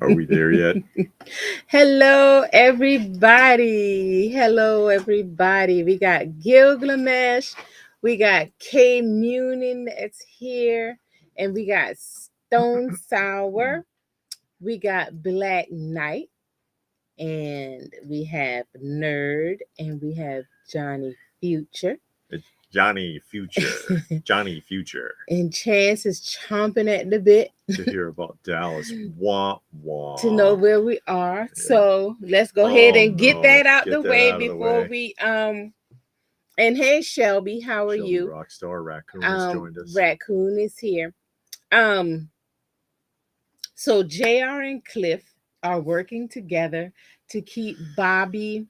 Are we there yet? Hello, everybody. Hello, everybody. We got Gilgamesh, we got K Munin that's here, and we got Stone Sour, we got Black Knight, and we have Nerd, and we have Johnny Future. It's Johnny Future. Johnny Future. And Chance is chomping at the bit To hear about Dallas. Wah to know wah. where we are. Yeah. So let's go ahead Oh and get no. that out Get the that way out of the before way. we and hey Shelby, how are Shelby you? Rockstar Raccoon has joined us. Raccoon is here. Um so JR and Cliff are working together to keep Bobby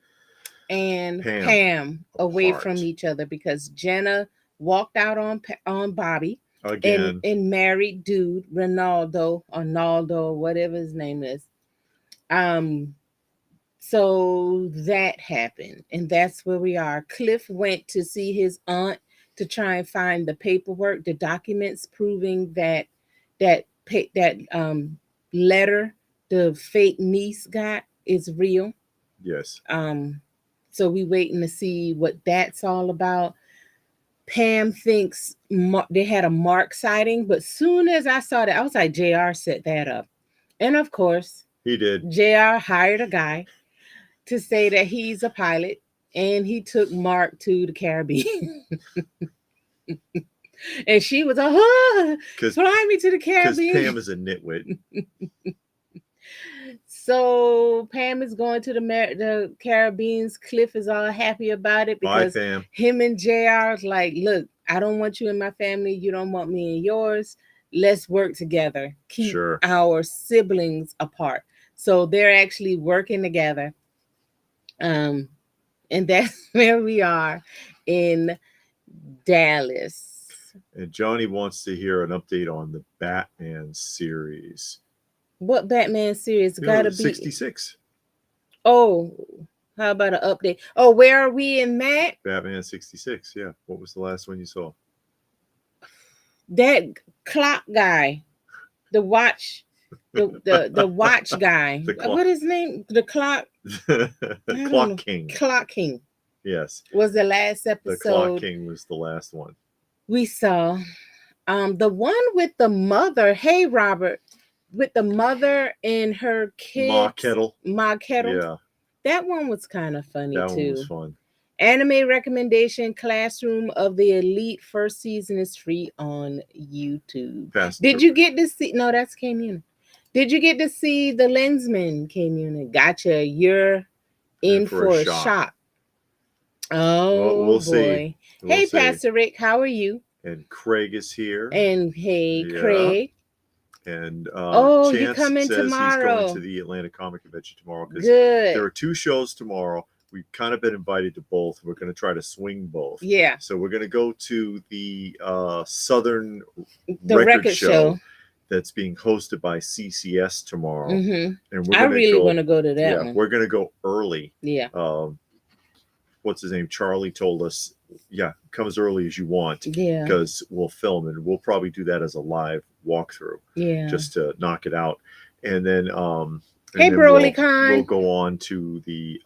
and Pam away apart. from each other because Jenna walked out on Bobby Again. and married dude Ronaldo or Naldo, whatever his name is. Um So that happened, and that's where we are. Cliff went to see his aunt to try and find the paperwork, the documents proving that letter the fake niece got is real. Yes. So we waiting to see what that's all about. Pam thinks they had a Mark sighting, but soon as I saw that, I was like, JR set that up, and of course, He did. JR hired a guy to say that he's a pilot and he took Mark to the Caribbean. And she was like, fly me to the Caribbean. Because Pam is a nitwit. So Pam is going to the Caribbeans. Cliff is all happy about it because Bye, Pam. him and JR is like, look, I don't want you in my family. You don't want me in yours. Let's work together. Keep our siblings apart. So they're actually working together. And that's where we are in Dallas. And Johnny wants to hear an update on the Batman series. What Batman series? Gotta be 66. Oh, how about an update? Oh, where are we in that? Batman 66. Yeah. What was the last one you saw? That clock guy, the watch, the watch guy. What is his name? The clock. Clock King. Clock King. Yes. Was the last episode. The Clock King was the last one. We saw. The one with the mother. Hey, Robert. With the mother and her kids. Ma Kettle. Yeah. That one was kind of funny that too. That one was fun. Anime recommendation: Classroom of the Elite. First season is free on YouTube. Did you get to see? No, that's K-Muni. Did you get to see the Lensman, K-Muni? Gotcha. You're in for a shock. Oh, we'll see. Hey, Pastor Rick, how are you? And Craig is here. And hey, Craig. And Chance you coming says tomorrow. He's going to the Atlanta Comic Convention tomorrow because there are 2 shows tomorrow. We've kind of been invited to both. We're going to try to swing both. Yeah. So we're going to go to the Southern Record Show that's being hosted by CCS tomorrow. Mm-hmm. And I really want to go to that one. We're going to go early. Yeah. What's his name? Charlie told us, come as early as you want. Yeah. Because we'll film and we'll probably do that as a live walkthrough. Yeah. Just to knock it out. And then hey, BrolyCon. We'll go on to the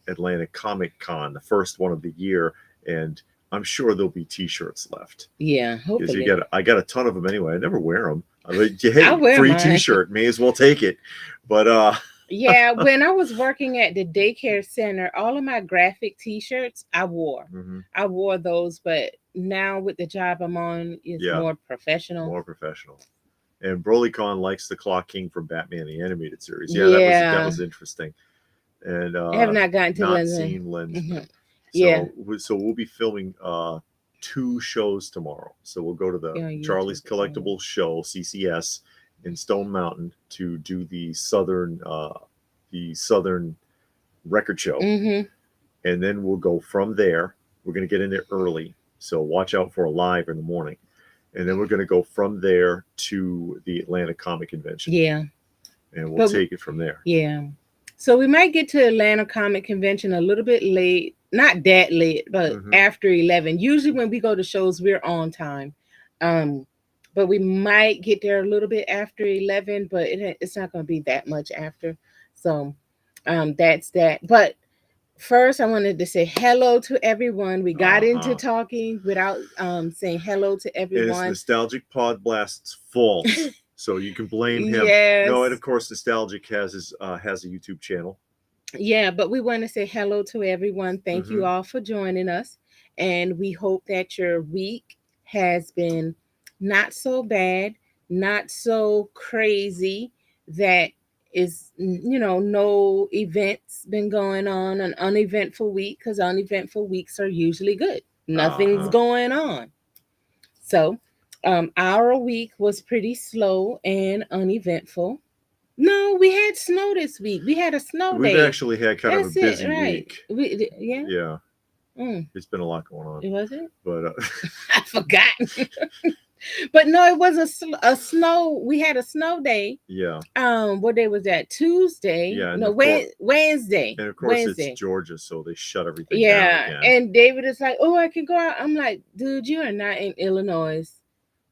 Atlanta Comic Con, the first one of the year, and I'm sure there'll be T-shirts left. Yeah, hopefully. I got a ton of them anyway. I never wear them. I mean, hey, free mine. T-shirt, may as well take it. But yeah, when I was working at the daycare center, all of my graphic T-shirts I wore. Mm-hmm. I wore those, but now with the job I'm on, it's more professional. More professional. And BrolyCon likes the Clock King from Batman the Animated Series. Yeah, that was interesting. And I have not gotten to seen Lensman. Mm-hmm. So we'll be filming 2 shows tomorrow. So we'll go to the Charlie's Collectibles show, CCS, in Stone Mountain to do the Southern Record Show. Mm-hmm. And then we'll go from there. We're going to get in there early. So watch out for a live in the morning. And then we're going to go from there to the Atlanta Comic Convention. Yeah. And we'll take it from there. Yeah. So we might get to Atlanta Comic Convention a little bit late. Not that late, but after 11. Usually when we go to shows, we're on time. but we might get there a little bit after 11, but it's not going to be that much after. So that's that. But first, I wanted to say hello to everyone. We got into talking without saying hello to everyone. It is Nostalgic Pod Blast's fault, so you can blame him. Yes. No, and of course, Nostalgic has a YouTube channel. Yeah, but we want to say hello to everyone. Thank you all for joining us, and we hope that your week has been not so bad, not so crazy, that is, no events been going on, an uneventful week, because uneventful weeks are usually good. Nothing's going on. So our week was pretty slow and uneventful. No, we had snow this week. We had a snow day. We've actually had kind of a busy week. Yeah. Yeah. It's been a lot going on. Was it? But I forgot. But no, it was a snow. We had a snow day. Yeah. What day was that? Tuesday. Yeah. No, Wednesday. And of course, Wednesday. It's Georgia, so they shut everything down again. And David is like, "Oh, I can go out." I'm like, "Dude, you are not in Illinois.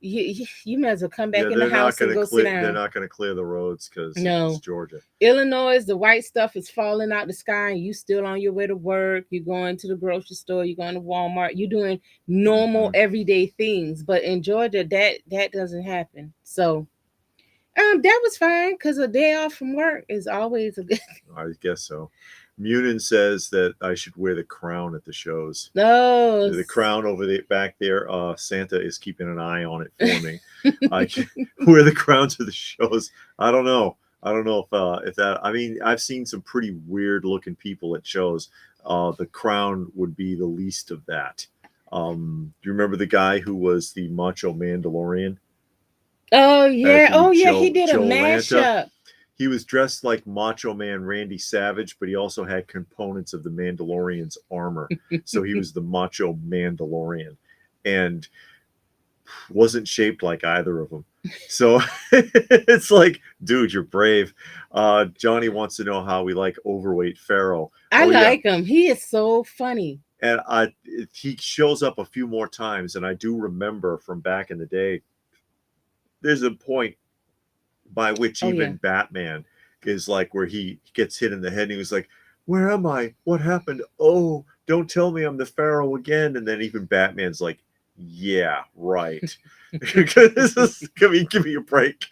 You might as well come back in the house and go sit down." They're not going to clear the roads because it's Georgia. Illinois, the white stuff is falling out the sky, and you still on your way to work. You're going to the grocery store. You're going to Walmart. You're doing normal everyday things. But in Georgia, that doesn't happen. So that was fine, because a day off from work is always a good thing. I guess so. Munin says that I should wear the crown at the shows. No, the crown over back there. Santa is keeping an eye on it for me. I can wear the crown to the shows. I don't know if that. I mean, I've seen some pretty weird looking people at shows. The crown would be the least of that. Do you remember the guy who was the Macho Mandalorian? Oh yeah, he did a mashup. He was dressed like Macho Man Randy Savage, but he also had components of the Mandalorian's armor. So he was the Macho Mandalorian and wasn't shaped like either of them. So it's like, dude, you're brave. Johnny wants to know how we like overweight Pharaoh. I like him. He is so funny. And he shows up a few more times. And I do remember from back in the day, there's a point by which even Batman is like, where he gets hit in the head and he was like, "Where am I? What happened? Oh, don't tell me I'm the Pharaoh again." And then even Batman's like, "Yeah, right." Give me a break.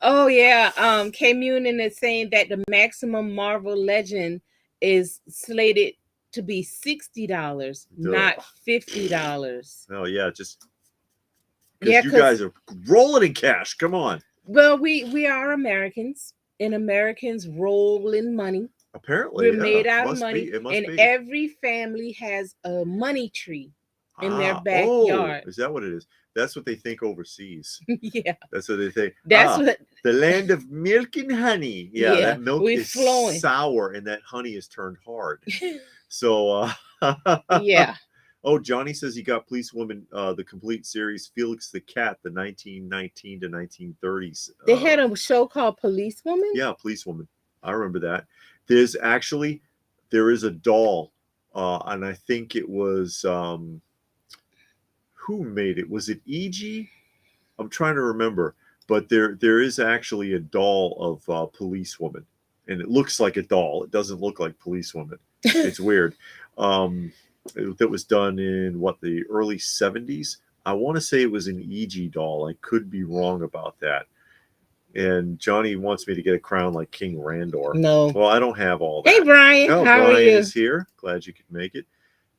Oh yeah. K Munin is saying that the maximum Marvel Legend is slated to be $60, not $50. Oh yeah, just because you guys are rolling in cash. Come on. Well, we are Americans, and Americans roll in money. Apparently, we're made out of money, and every family has a money tree in their backyard. Oh, is that what it is? That's what they think overseas. Yeah, that's what they think. That's what the land of milk and honey. Yeah, that milk is flowing, sour, and that honey is turned hard. So, yeah. Oh, Johnny says he got Policewoman, the complete series, Felix the Cat, the 1919 to 1930s. They had a show called Policewoman? Yeah, Policewoman. I remember that. There is a doll, and I think it was, who made it? Was it E.G.? I'm trying to remember. But there is actually a doll of Policewoman, and it looks like a doll. It doesn't look like Policewoman. It's weird. That was done in the early 70s. I want to say it was an E.G. doll. I could be wrong about that. And Johnny wants me to get a crown like King Randor. No. Well, I don't have all that. Hey, Brian. Oh, how Brian are you? is here. Glad you could make it.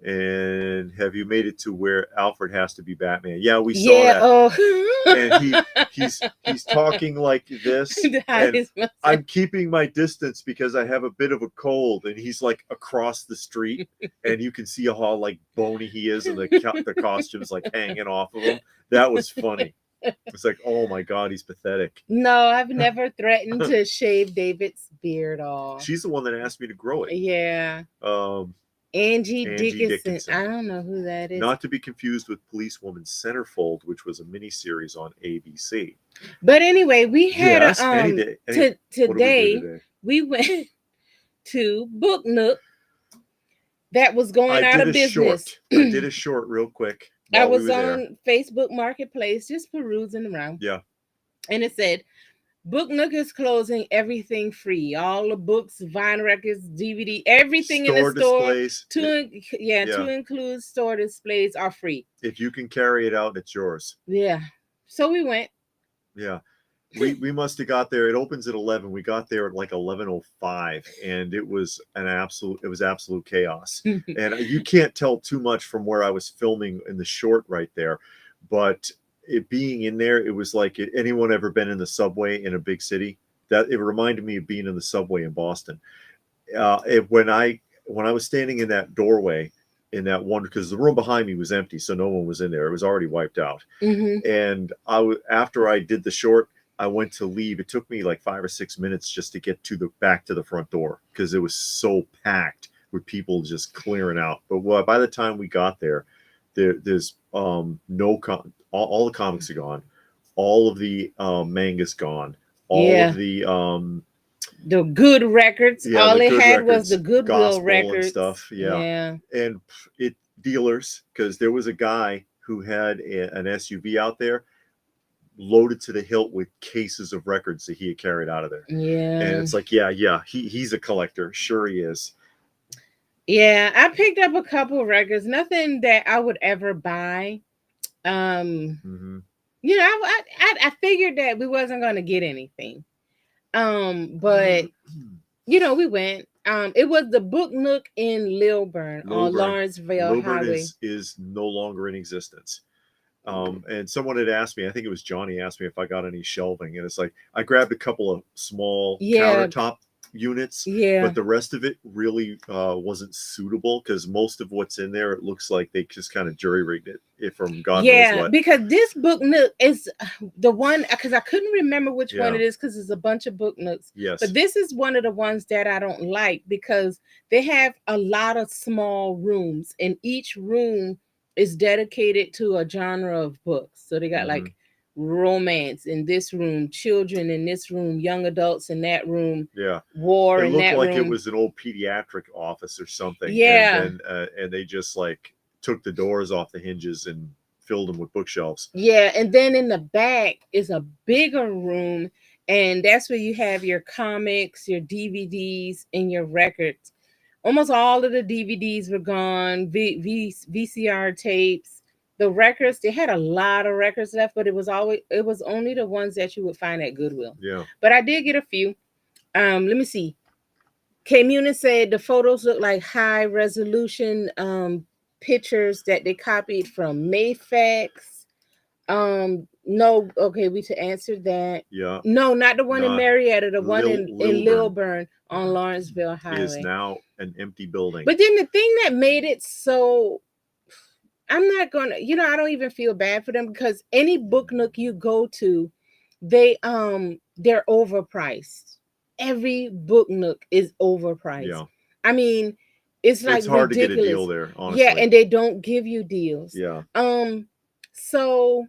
And have you made it to where Alfred has to be Batman? Yeah, we saw that. Oh. And he's talking like this. And I'm keeping my distance because I have a bit of a cold. And he's like across the street, and you can see how like bony he is, and the costume's like hanging off of him. That was funny. It's like, oh my God, he's pathetic. No, I've never threatened to shave David's beard off. She's the one that asked me to grow it. Yeah. Angie Dickinson. I don't know who that is. Not to be confused with Policewoman Centerfold, which was a miniseries on ABC. But anyway, we had today we went to Book Nook that was going out of business. I did a short real quick. I was on Facebook Marketplace just perusing around. Yeah. And it said, Book Nook is closing, everything free. All the books, vinyl records, DVD, everything store in the store displays, to include store displays are free. If you can carry it out, it's yours. Yeah. So we went. Yeah. We must have got there. It opens at 11. We got there at like 11:05, and it was absolute chaos. And you can't tell too much from where I was filming in the short right there, but it being in there, it was like, anyone ever been in the subway in a big city? That it reminded me of being in the subway in Boston. When I was standing in that doorway in that one, because the room behind me was empty, so no one was in there. It was already wiped out. And after I did the short, I went to leave. It took me like 5 or 6 minutes just to get back to the front door, because it was so packed with people just clearing out. But by the time we got there, there's all the comics are gone, all of the manga's gone, all of the good records. All they had records, was the Goodwill records and stuff. Yeah. And dealers, because there was a guy who had an SUV out there loaded to the hilt with cases of records that he had carried out of there. Yeah. And it's like, he's a collector. Sure he is. Yeah, I picked up a couple of records, nothing that I would ever buy. You know, I figured that we wasn't going to get anything. But you know, we went. It was the Book Nook in Lilburn on Lawrenceville Highway. Is no longer in existence. And someone had asked me, I think it was Johnny, asked me if I got any shelving, and it's like, I grabbed a couple of small countertop units, but the rest of it really wasn't suitable, because most of what's in there, it looks like they just kind of jury rigged it from God knows what. Because this Book Nook is the one, because I couldn't remember which one it is, because it's a bunch of Book Nooks. Yes, but this is one of the ones that I don't like, because they have a lot of small rooms, and each room is dedicated to a genre of books. So they got like romance in this room, children in this room, young adults in that room, war in that room. It looked like it was an old pediatric office or something. And they just like took the doors off the hinges and filled them with bookshelves. And then in the back is a bigger room, and that's where you have your comics, your DVDs, and your records. Almost all of the DVDs were gone, VCR tapes. The records, they had a lot of records left, but it was only the ones that you would find at Goodwill. Yeah. But I did get a few. Let me see. K Munis said the photos look like high resolution pictures that they copied from Mayfax. No, okay, we should answer that. Yeah. No, not the one in Marietta, the one in Lilburn on Lawrenceville Highway. Is now an empty building. But then the thing that made it so, I'm not gonna, I don't even feel bad for them, because any Book Nook you go to, they're overpriced. Every Book Nook is overpriced. Yeah. I mean, it's like hard ridiculous. To get a deal there, honestly. Yeah, and they don't give you deals. Yeah. So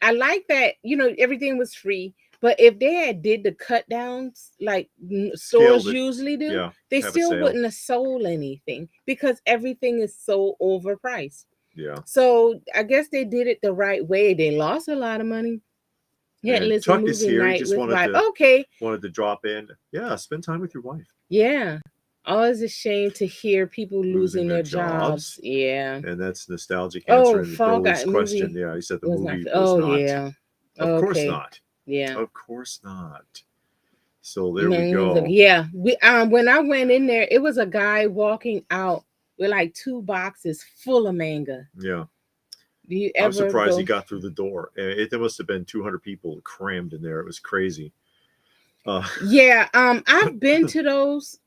I like that, everything was free. But if they had did the cut downs like stores usually do, they still wouldn't have sold anything, because everything is so overpriced. Yeah. So I guess they did it the right way. They lost a lot of money. Yeah, listen, Chuck is here. He just wanted to drop in. Yeah, spend time with your wife. Yeah. Always a shame to hear people losing their jobs. Yeah. And that's nostalgic answering Billy's question. Movie he said the movie was not. Yeah. Of course not. Yeah. Of course not. So there we go. Yeah. When I went in there, it was a guy walking out with like 2 boxes full of manga. Yeah. I'm surprised he got through the door. There must have been 200 people crammed in there. It was crazy. I've been to those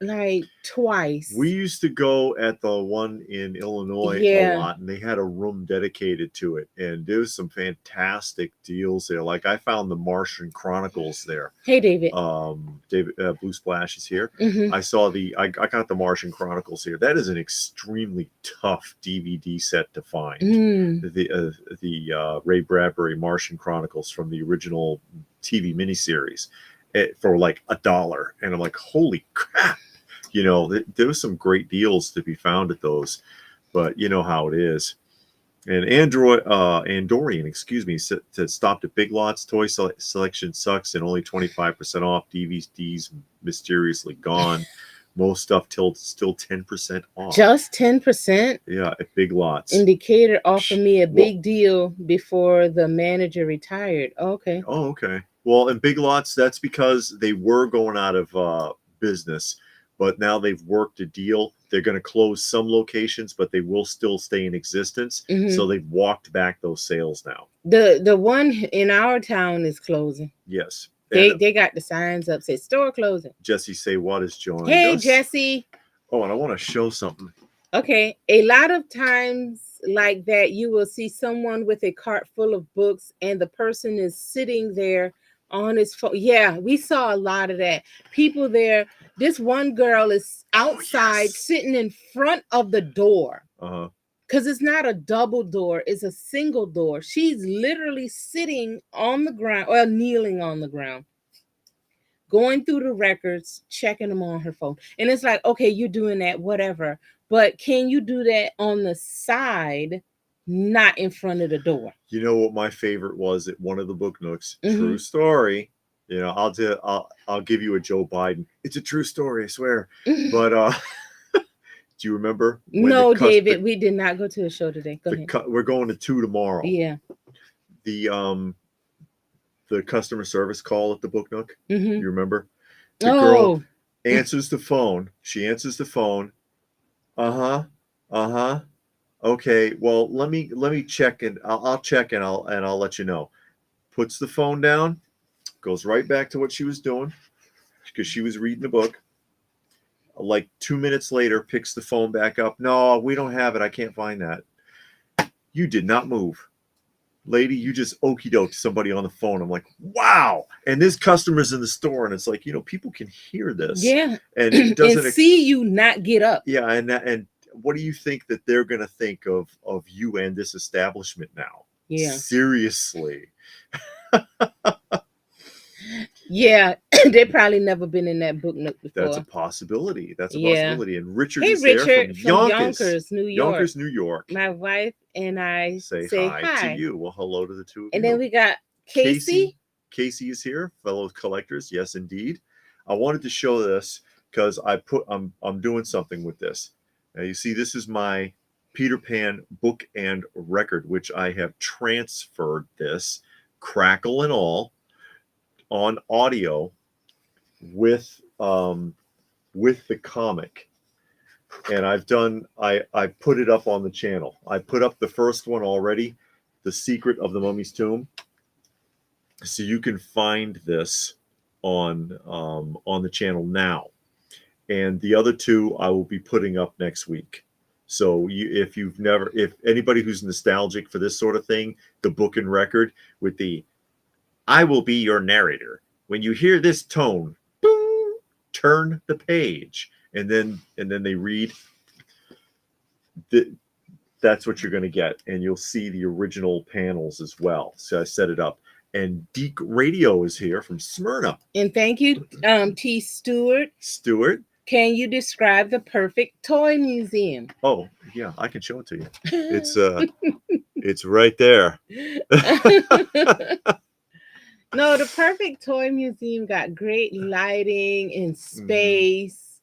like twice. We used to go at the one in Illinois a lot, and they had a room dedicated to it, and there was some fantastic deals there. Like I found the Martian Chronicles there. Hey, David. David Blue Splash is here. I saw I got the Martian Chronicles here. That is an extremely tough DVD set to find. The Ray Bradbury Martian Chronicles from the original TV miniseries for like $1, and I'm like, holy crap. There was some great deals to be found at those, but you know how it is. And Andorian, excuse me, stopped at Big Lots. Toy selection sucks and only 25% off. DVDs mysteriously gone. Most stuff still 10% off. Just 10%? Yeah, at Big Lots. Indicator offered me a big deal before the manager retired. Oh, okay. Oh, okay. Well, in Big Lots, that's because they were going out of business, but now they've worked a deal. They're going to close some locations, but they will still stay in existence. Mm-hmm. So they've walked back those sales now. The one in our town is closing. Yes. They got the signs up, say store closing. Jesse Say What is joined Hey, us. Jesse. Oh, and I want to show something. Okay. A lot of times like that, you will see someone with a cart full of books and the person is sitting there on his phone. Yeah, we saw a lot of that. People there. This one girl is outside sitting in front of the door. Uh-huh. Because it's not a double door, it's a single door. She's literally sitting on the ground or kneeling on the ground, going through the records, checking them on her phone. And it's like, okay, you're doing that, whatever. But can you do that on the side, not in front of the door? You know what my favorite was at one of the book nooks? Mm-hmm. True story. You know, I'll give you a Joe Biden. It's a true story, I swear. But do you remember? No, David, we did not go to a show today. Go ahead. We're going to 2 tomorrow. Yeah. The customer service call at the Book Nook. Mm-hmm. You remember? The girl answers the phone. She answers the phone. Okay. Well, let me check and I'll check and I'll let you know. Puts the phone down. Goes right back to what she was doing because she was reading the book. Like 2 minutes later, picks the phone back up. No, we don't have it. I can't find that. You did not move. Lady, you just okie doked somebody on the phone. I'm like, wow. And this customer's in the store, and it's like, people can hear this. Yeah. And it doesn't and see you not get up. Yeah, and what do you think that they're gonna think of you and this establishment now? Yeah. Seriously. Yeah, they've probably never been in that book nook before. That's a possibility. possibility. And Richard is Richard there from Yonkers, New York. Yonkers, New York. My wife and I say hi to you. Well, hello to the two of you. And then we got Casey. Casey is here, fellow collectors. Yes, indeed. I wanted to show this because I'm doing something with this. Now you see, this is my Peter Pan book and record, which I have transferred this, crackle and all, on audio with the comic. And I put it up on the channel. I put up the first one already, The Secret of the Mummy's Tomb. So you can find this on the channel now. And the other 2 I will be putting up next week. So if anybody who's nostalgic for this sort of thing, the book and record with the I will be your narrator. When you hear this tone, boom, turn the page. And then they read. That's what you're going to get. And you'll see the original panels as well. So I set it up. And Deke Radio is here from Smyrna. And thank you, T. Stewart. Can you describe the perfect toy museum? Oh, yeah, I can show it to you. It's right there. No, the perfect toy museum got great lighting and space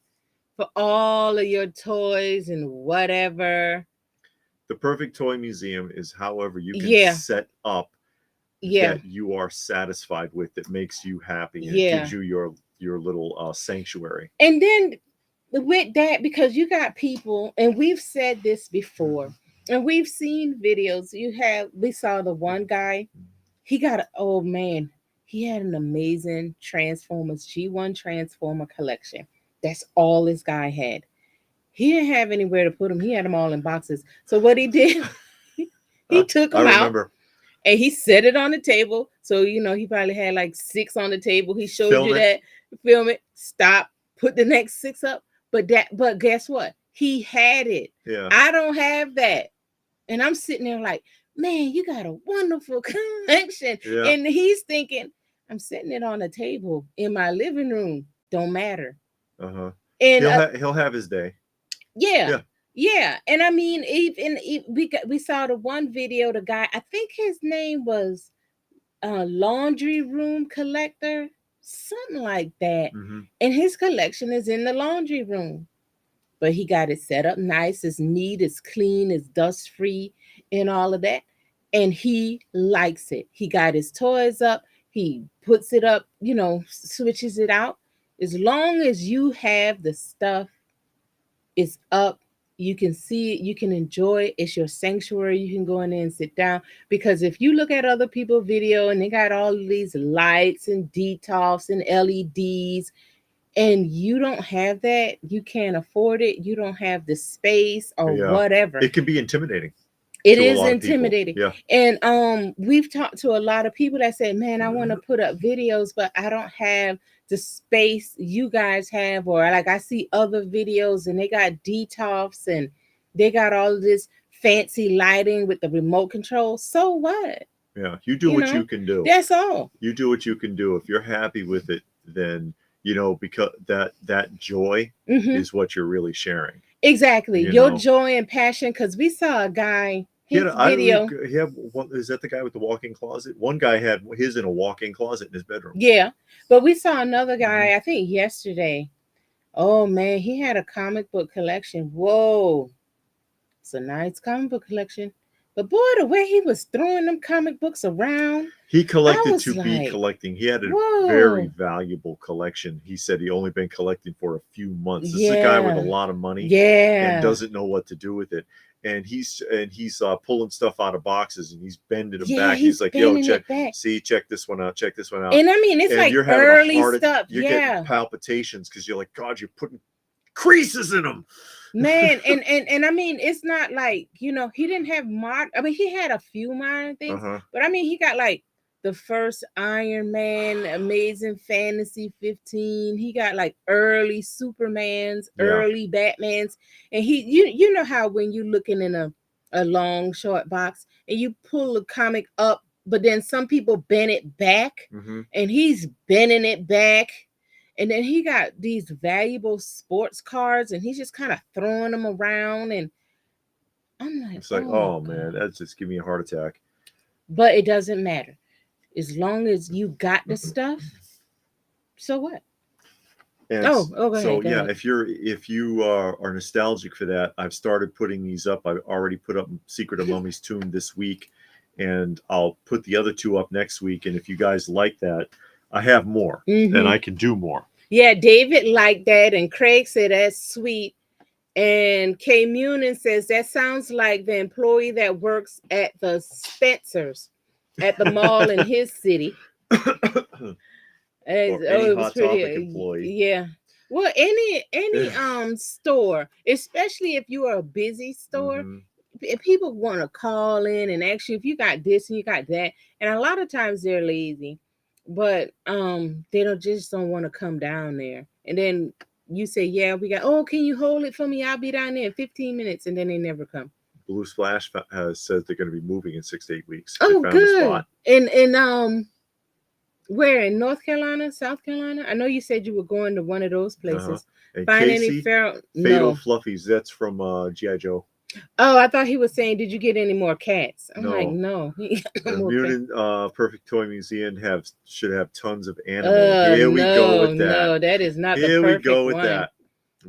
for all of your toys and whatever. The perfect toy museum is however you can set up that you are satisfied with, that makes you happy, and it gives you your little sanctuary. And then with that, because you got people, and we've said this before, and we've seen videos. We saw the one guy. He got he had an amazing Transformers G1 Transformer collection. That's all this guy had. He didn't have anywhere to put them. He had them all in boxes. So what he did, he took them out and he set it on the table. So, he probably had like 6 on the table. He showed you that, film it, stop, put the next 6 up. But guess what? He had it. Yeah. I don't have that. And I'm sitting there like, man, you got a wonderful collection. Yeah. And he's thinking, I'm setting it on a table in my living room. Don't matter. Uh-huh. And he'll have his day. Yeah. Yeah, and I mean, even we saw the one video. The guy, I think his name was Laundry Room Collector, something like that, and his collection is in the laundry room. But he got it set up nice, it's neat, it's clean, it's dust free, and all of that. And he likes it. He got his toys up. He puts it up, switches it out. As long as you have the stuff, it's up. You can see it, you can enjoy it. It's your sanctuary. You can go in there and sit down. Because if you look at other people's video and they got all of these lights and detox and LEDs, and you don't have that, you can't afford it, you don't have the space or whatever, it can be intimidating. It is intimidating. Yeah. And we've talked to a lot of people that say, man, I want to put up videos, but I don't have the space you guys have. Or like I see other videos and they got detox and they got all of this fancy lighting with the remote control. So what? Yeah, you do what you can do. That's all. You do what you can do. If you're happy with it, then because that joy is what you're really sharing. Exactly. Your joy and passion. Because we saw a guy, video. Is that the guy with the walk-in closet? One guy had his in a walk-in closet in his bedroom. Yeah. But we saw another guy, I think yesterday. Oh man, he had a comic book collection. Whoa. It's a nice comic book collection. But boy, the way he was throwing them comic books around. He collected to be collecting. He had a very valuable collection. He said he only been collecting for a few months. This is a guy with a lot of money and doesn't know what to do with it. And he's pulling stuff out of boxes and he's bending them back. He's like, yo, check this one out. Check this one out. And I mean, it's like early stuff. You're getting palpitations because you're like, God, you're putting creases in them. Man, and I mean, it's not like, he didn't have he had a few modern things, but I mean, he got like the first Iron Man, Amazing Fantasy 15. He got like early Supermans, early Batmans. And you know how when you're looking in a long, short box and you pull a comic up, but then some people bend it back and he's bending it back. And then he got these valuable sports cards and he's just kind of throwing them around. And I'm like, it's like, oh man, that's just giving me a heart attack. But it doesn't matter. As long as you got the stuff, so what? And go ahead. If you are nostalgic for that, I've started putting these up. I've already put up Secret of Mummy's Tomb this week, and I'll put the other two up next week. And if you guys like that, I have more, and I can do more. Yeah, David liked that, and Craig said that's sweet. And Kay Munin says that sounds like the employee that works at the Spencer's at the mall in his city. It was pretty employee. Yeah. Well, any store, especially if you are a busy store, if people want to call in and ask you if you got this and you got that, and a lot of times they're lazy, but they don't want to come down there. And then you say, yeah, we got, can you hold it for me? I'll be down there in 15 minutes. And then they never come. Blue Splash says they're going to be moving in 6 to 8 weeks. Oh, good. And where, in North Carolina, South Carolina? I know you said you were going to one of those places. And find Casey, any Fatal Fluffies. That's from G.I. Joe. Oh, I thought he was saying, did you get any more cats? I'm like, no. The Mutant Perfect Toy Museum should have tons of anime. Here we go with that. No, that is not Here the perfect we go with one. that.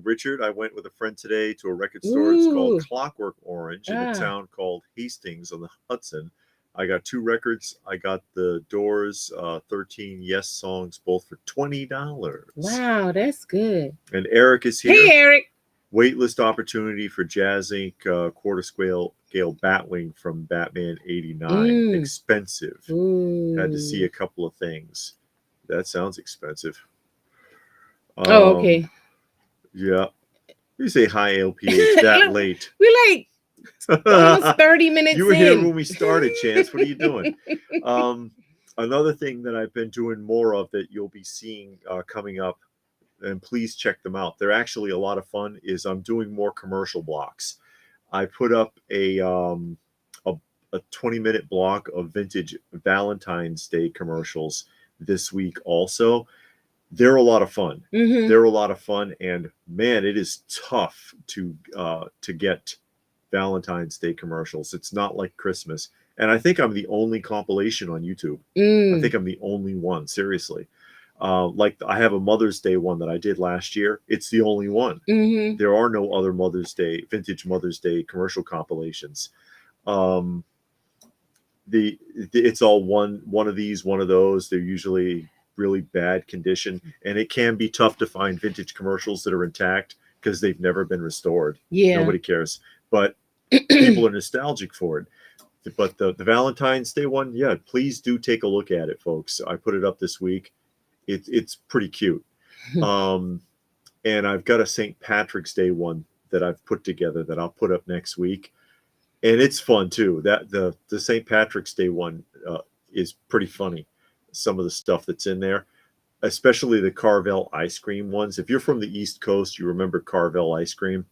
Richard, I went with a friend today to a record store. It's called Clockwork Orange in a town called Hastings on the Hudson. I got 2 records. I got the Doors 13 Yes songs, both for $20. Wow, that's good. And Eric is here. Hey, Eric. Waitlist opportunity for Jazz Inc. Quarter scale Batwing from Batman 89. Expensive. Had to see a couple of things. That sounds expensive. Okay. Yeah. You say hi, LP. It's that late. We're like almost 30 minutes You were here when we started, Chance. What are you doing? Another thing that I've been doing more of that you'll be seeing coming up, and please check them out. They're actually a lot of fun, is I'm doing more commercial blocks. I put up a 20-minute block of vintage Valentine's Day commercials this week also. they're a lot of fun. They're a lot of fun, and man, it is tough to get Valentine's Day commercials. It's not like Christmas, and I think I'm the only compilation on YouTube. I think I'm the only one, seriously. Like I have a Mother's Day one that I did last year. It's the only one. There are no other vintage Mother's Day commercial compilations. It's all one of these, one of those. They're usually really bad condition, and it can be tough to find vintage commercials that are intact because they've never been restored. Nobody cares, but people are nostalgic for it. But the Valentine's Day one, yeah, please do take a look at it, folks. I put it up this week. It's pretty cute. And I've got a St. Patrick's Day one that I've put together that I'll put up next week, and it's fun too. That the St. Patrick's Day one is pretty funny. Some of the stuff that's in there, especially the Carvel ice cream ones. If you're from the East Coast, you remember Carvel ice cream.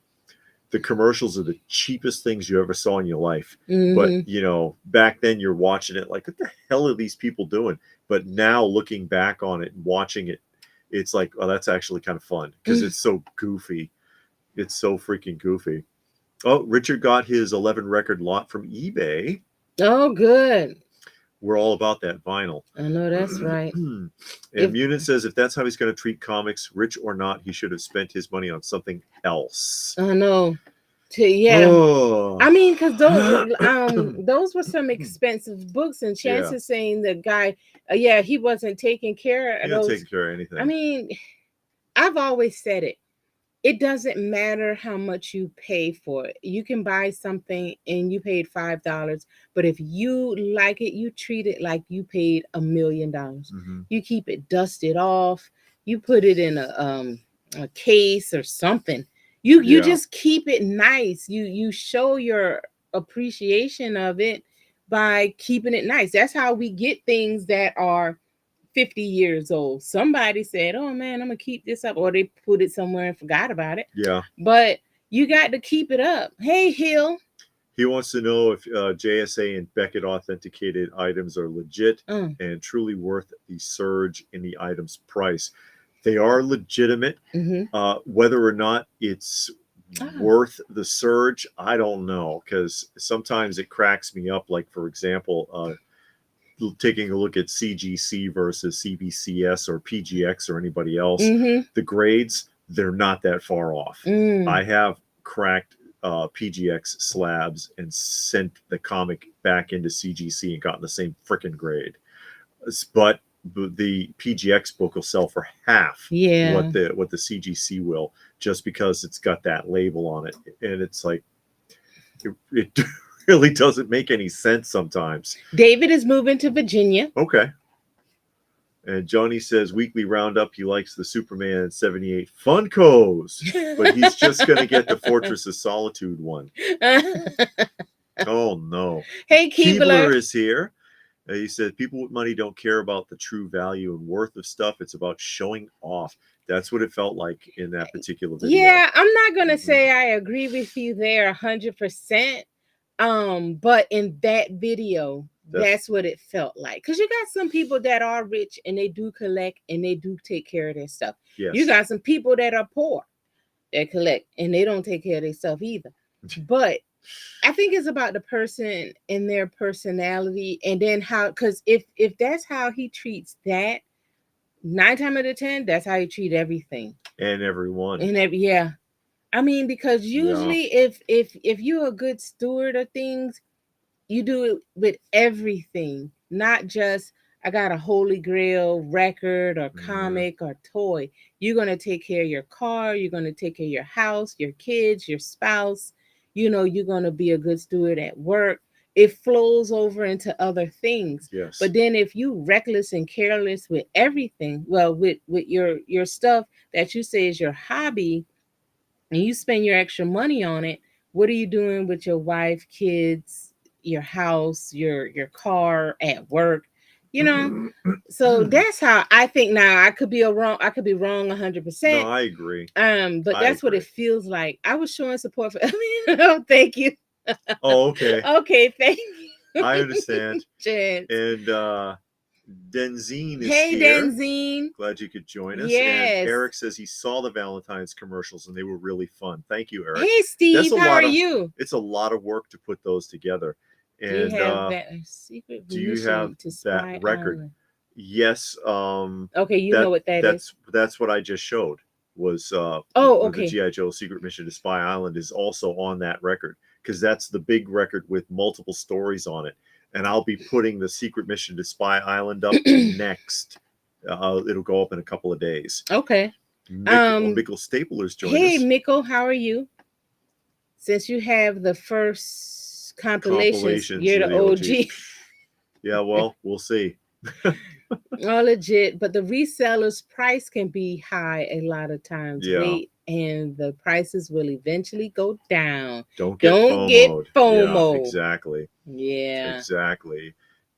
The commercials are the cheapest things you ever saw in your life. But, you know, back then you're watching it like, what the hell are these people doing? But now looking back on it and watching it, it's like, oh, that's actually kind of fun because it's so goofy. It's so freaking goofy. Oh, Richard got his 11 record lot from eBay. Oh, good. We're all about that vinyl. I know that's right. And Munin says if that's how he's going to treat comics, rich or not, he should have spent his money on something else. I know. Yeah. Oh. I mean, because those were some expensive books, and Chance is saying the guy, he wasn't taking care of those. Taking care of anything. I mean, I've always said it. It doesn't matter how much you pay for it. You can buy something and you paid $5, but if you like it, you treat it like you paid $1 million. You keep it dusted off. You put it in a case or something. You just keep it nice. You show your appreciation of it by keeping it nice. That's how we get things that are 50 years old. Somebody said, oh man, I'm gonna keep this up, or they put it somewhere and forgot about it. But you got to keep it up. Hey, Hill, he wants to know if JSA and Beckett authenticated items are legit and truly worth the surge in the item's price. They are legitimate. Whether or not it's worth the surge, I don't know, because sometimes it cracks me up. Like, for example, taking a look at CGC versus CBCS or PGX or anybody else, the grades, they're not that far off. I have cracked PGX slabs and sent the comic back into CGC and gotten the same freaking grade. But the PGX book will sell for half what the CGC will, just because it's got that label on it. And it's like, it really doesn't make any sense sometimes. David is moving to Virginia. Okay. And Johnny says weekly roundup, he likes the Superman 78 Funkos, but he's just going to get the Fortress of Solitude one. Oh no. Hey, Keebler is here. He said people with money don't care about the true value and worth of stuff. It's about showing off. That's what it felt like in that particular video. Yeah, I'm not going to say I agree with you there 100%. But in that video, that's what it felt like. Because you got some people that are rich and they do collect and they do take care of their stuff. You got some people that are poor that collect and they don't take care of their stuff either. But I think it's about the person and their personality, and then how, because if that's how he treats that, 9 times out of 10, that's how you treat everything and everyone. And I mean, because usually if you're a good steward of things, you do it with everything, not just I got a holy grail record or comic or toy. You're going to take care of your car. You're going to take care of your house, your kids, your spouse. You know, you're going to be a good steward at work. It flows over into other things. But then if you reckless and careless with everything, well, with your stuff that you say is your hobby, and you spend your extra money on it, what are you doing with your wife, kids, your house, your car, at work? You know, so that's how I think. Now I could be wrong 100%. No, I agree. But that's what it feels like. I was showing support for oh, thank you. Oh, okay. Okay, thank you. I understand. Chance. And Denzine is hey, here. Denzine. Glad you could join us. Yes. And Eric says he saw the Valentine's commercials and they were really fun. Thank you, Eric. Hey, Steve, how are you? It's a lot of work to put those together. And do you have that secret? Do you have to that record? Island? Yes. Okay, you know what is. That's what I just showed. Was okay. The G.I. Joe Secret Mission to Spy Island is also on that record, because that's the big record with multiple stories on it. And I'll be putting the Secret Mission to Spy Island up next. It'll go up in a couple of days. Okay. Mickle Stapler's joining us. Hey, Mickle, how are you? Since you have the first compilations you're the OG. Yeah, well, we'll see. All legit, but the resellers' price can be high a lot of times. Yeah. Wait, and the prices will eventually go down. Don't get FOMO. Yeah, exactly. Yeah. Exactly.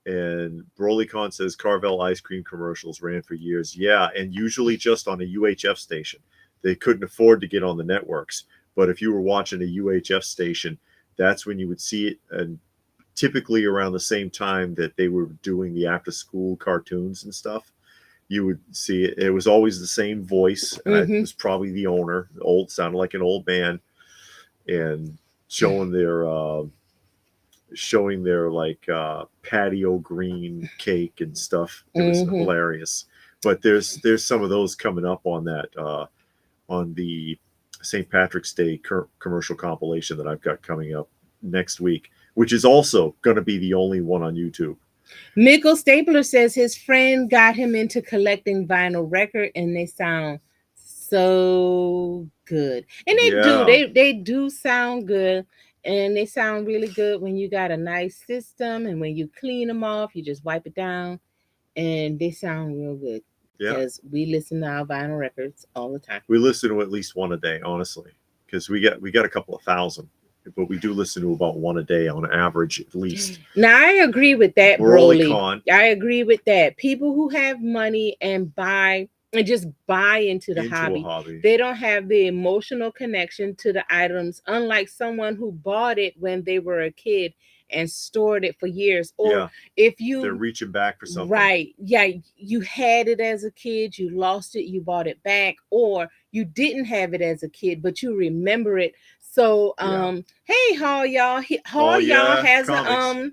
And BrolyCon says Carvel ice cream commercials ran for years. Yeah, and usually just on a UHF station. They couldn't afford to get on the networks. But if you were watching a UHF station, that's when you would see it. And typically around the same time that they were doing the after-school cartoons and stuff, you would see it. It was always the same voice. It was probably the owner. Sounded like an old man, and showing their like patio green cake and stuff. It was hilarious. But there's some of those coming up on that on the St. Patrick's Day commercial compilation that I've got coming up next week, which is also going to be the only one on YouTube. Mickle Stapler says his friend got him into collecting vinyl record, and they sound so good. And they do sound good, and they sound really good when you got a nice system, and when you clean them off, you just wipe it down, and they sound real good. Because we listen to our vinyl records all the time. We listen to at least one a day, honestly, because we got a couple of thousand. But we do listen to about one a day on average, at least. Now, I agree with that, Broly. I agree with that. People who have money and just buy into the hobby, they don't have the emotional connection to the items, unlike someone who bought it when they were a kid and stored it for years. Or if they're reaching back for something. Right. Yeah. You had it as a kid, you lost it, you bought it back, or you didn't have it as a kid, but you remember it. So, hey, Hall Y'all. Hall Y'all has a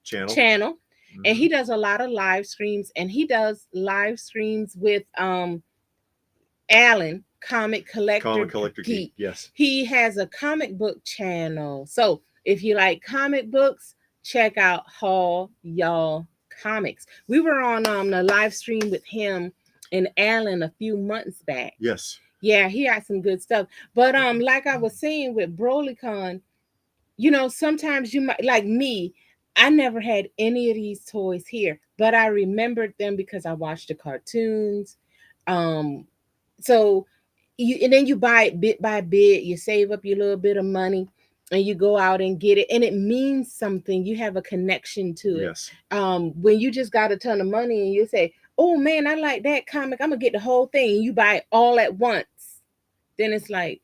channel. And he does a lot of live streams, and he does live streams with Alan, Comic Collector Geek. Yes. He has a comic book channel. So if you like comic books, check out Hall Y'all Comics. We were on a live stream with him and Alan a few months back. Yes. Yeah, he had some good stuff. But like I was saying with BrolyCon, sometimes you might, like me, I never had any of these toys here, but I remembered them because I watched the cartoons. So and then you buy it bit by bit, you save up your little bit of money, and you go out and get it, and it means something. You have a connection to it. Yes. When you just got a ton of money and you say, oh man, I like that comic, I'm gonna get the whole thing, and you buy it all at once, then it's like,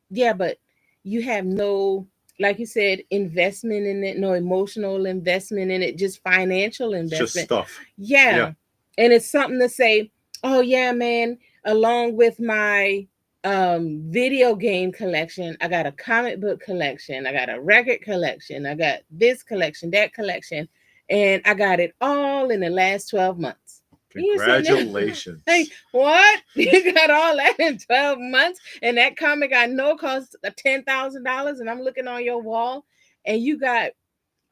yeah, but you have no, like you said, investment in it, no emotional investment in it, just financial investment. Just stuff. Yeah. And it's something to say, oh yeah, man, along with my video game collection, I got a comic book collection, I got a record collection, I got this collection, that collection, and I got it all in the last 12 months. Congratulations. Hey, what? You got all that in 12 months? And that comic I know costs $10,000, and I'm looking on your wall, and you got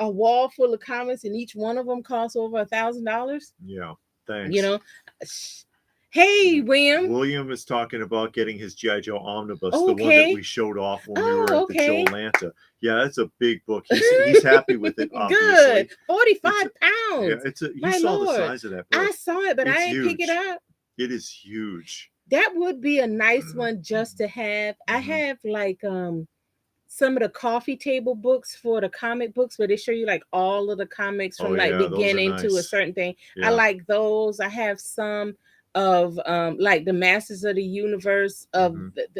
a wall full of comics, and each one of them costs over $1,000? Yeah, thanks. Hey, William. William is talking about getting his G.I. Joe omnibus, the one that we showed off when we were at the Joe Lanta. Yeah, that's a big book. He's happy with it, obviously. Good. 45 pounds. Yeah, you saw the size of that book. I saw it, but I didn't pick it up. It is huge. That would be a nice one just to have. I have like some of the coffee table books for the comic books where they show you like all of the comics from beginning to a certain thing. Yeah. I like those. I have some of like the Masters of the Universe of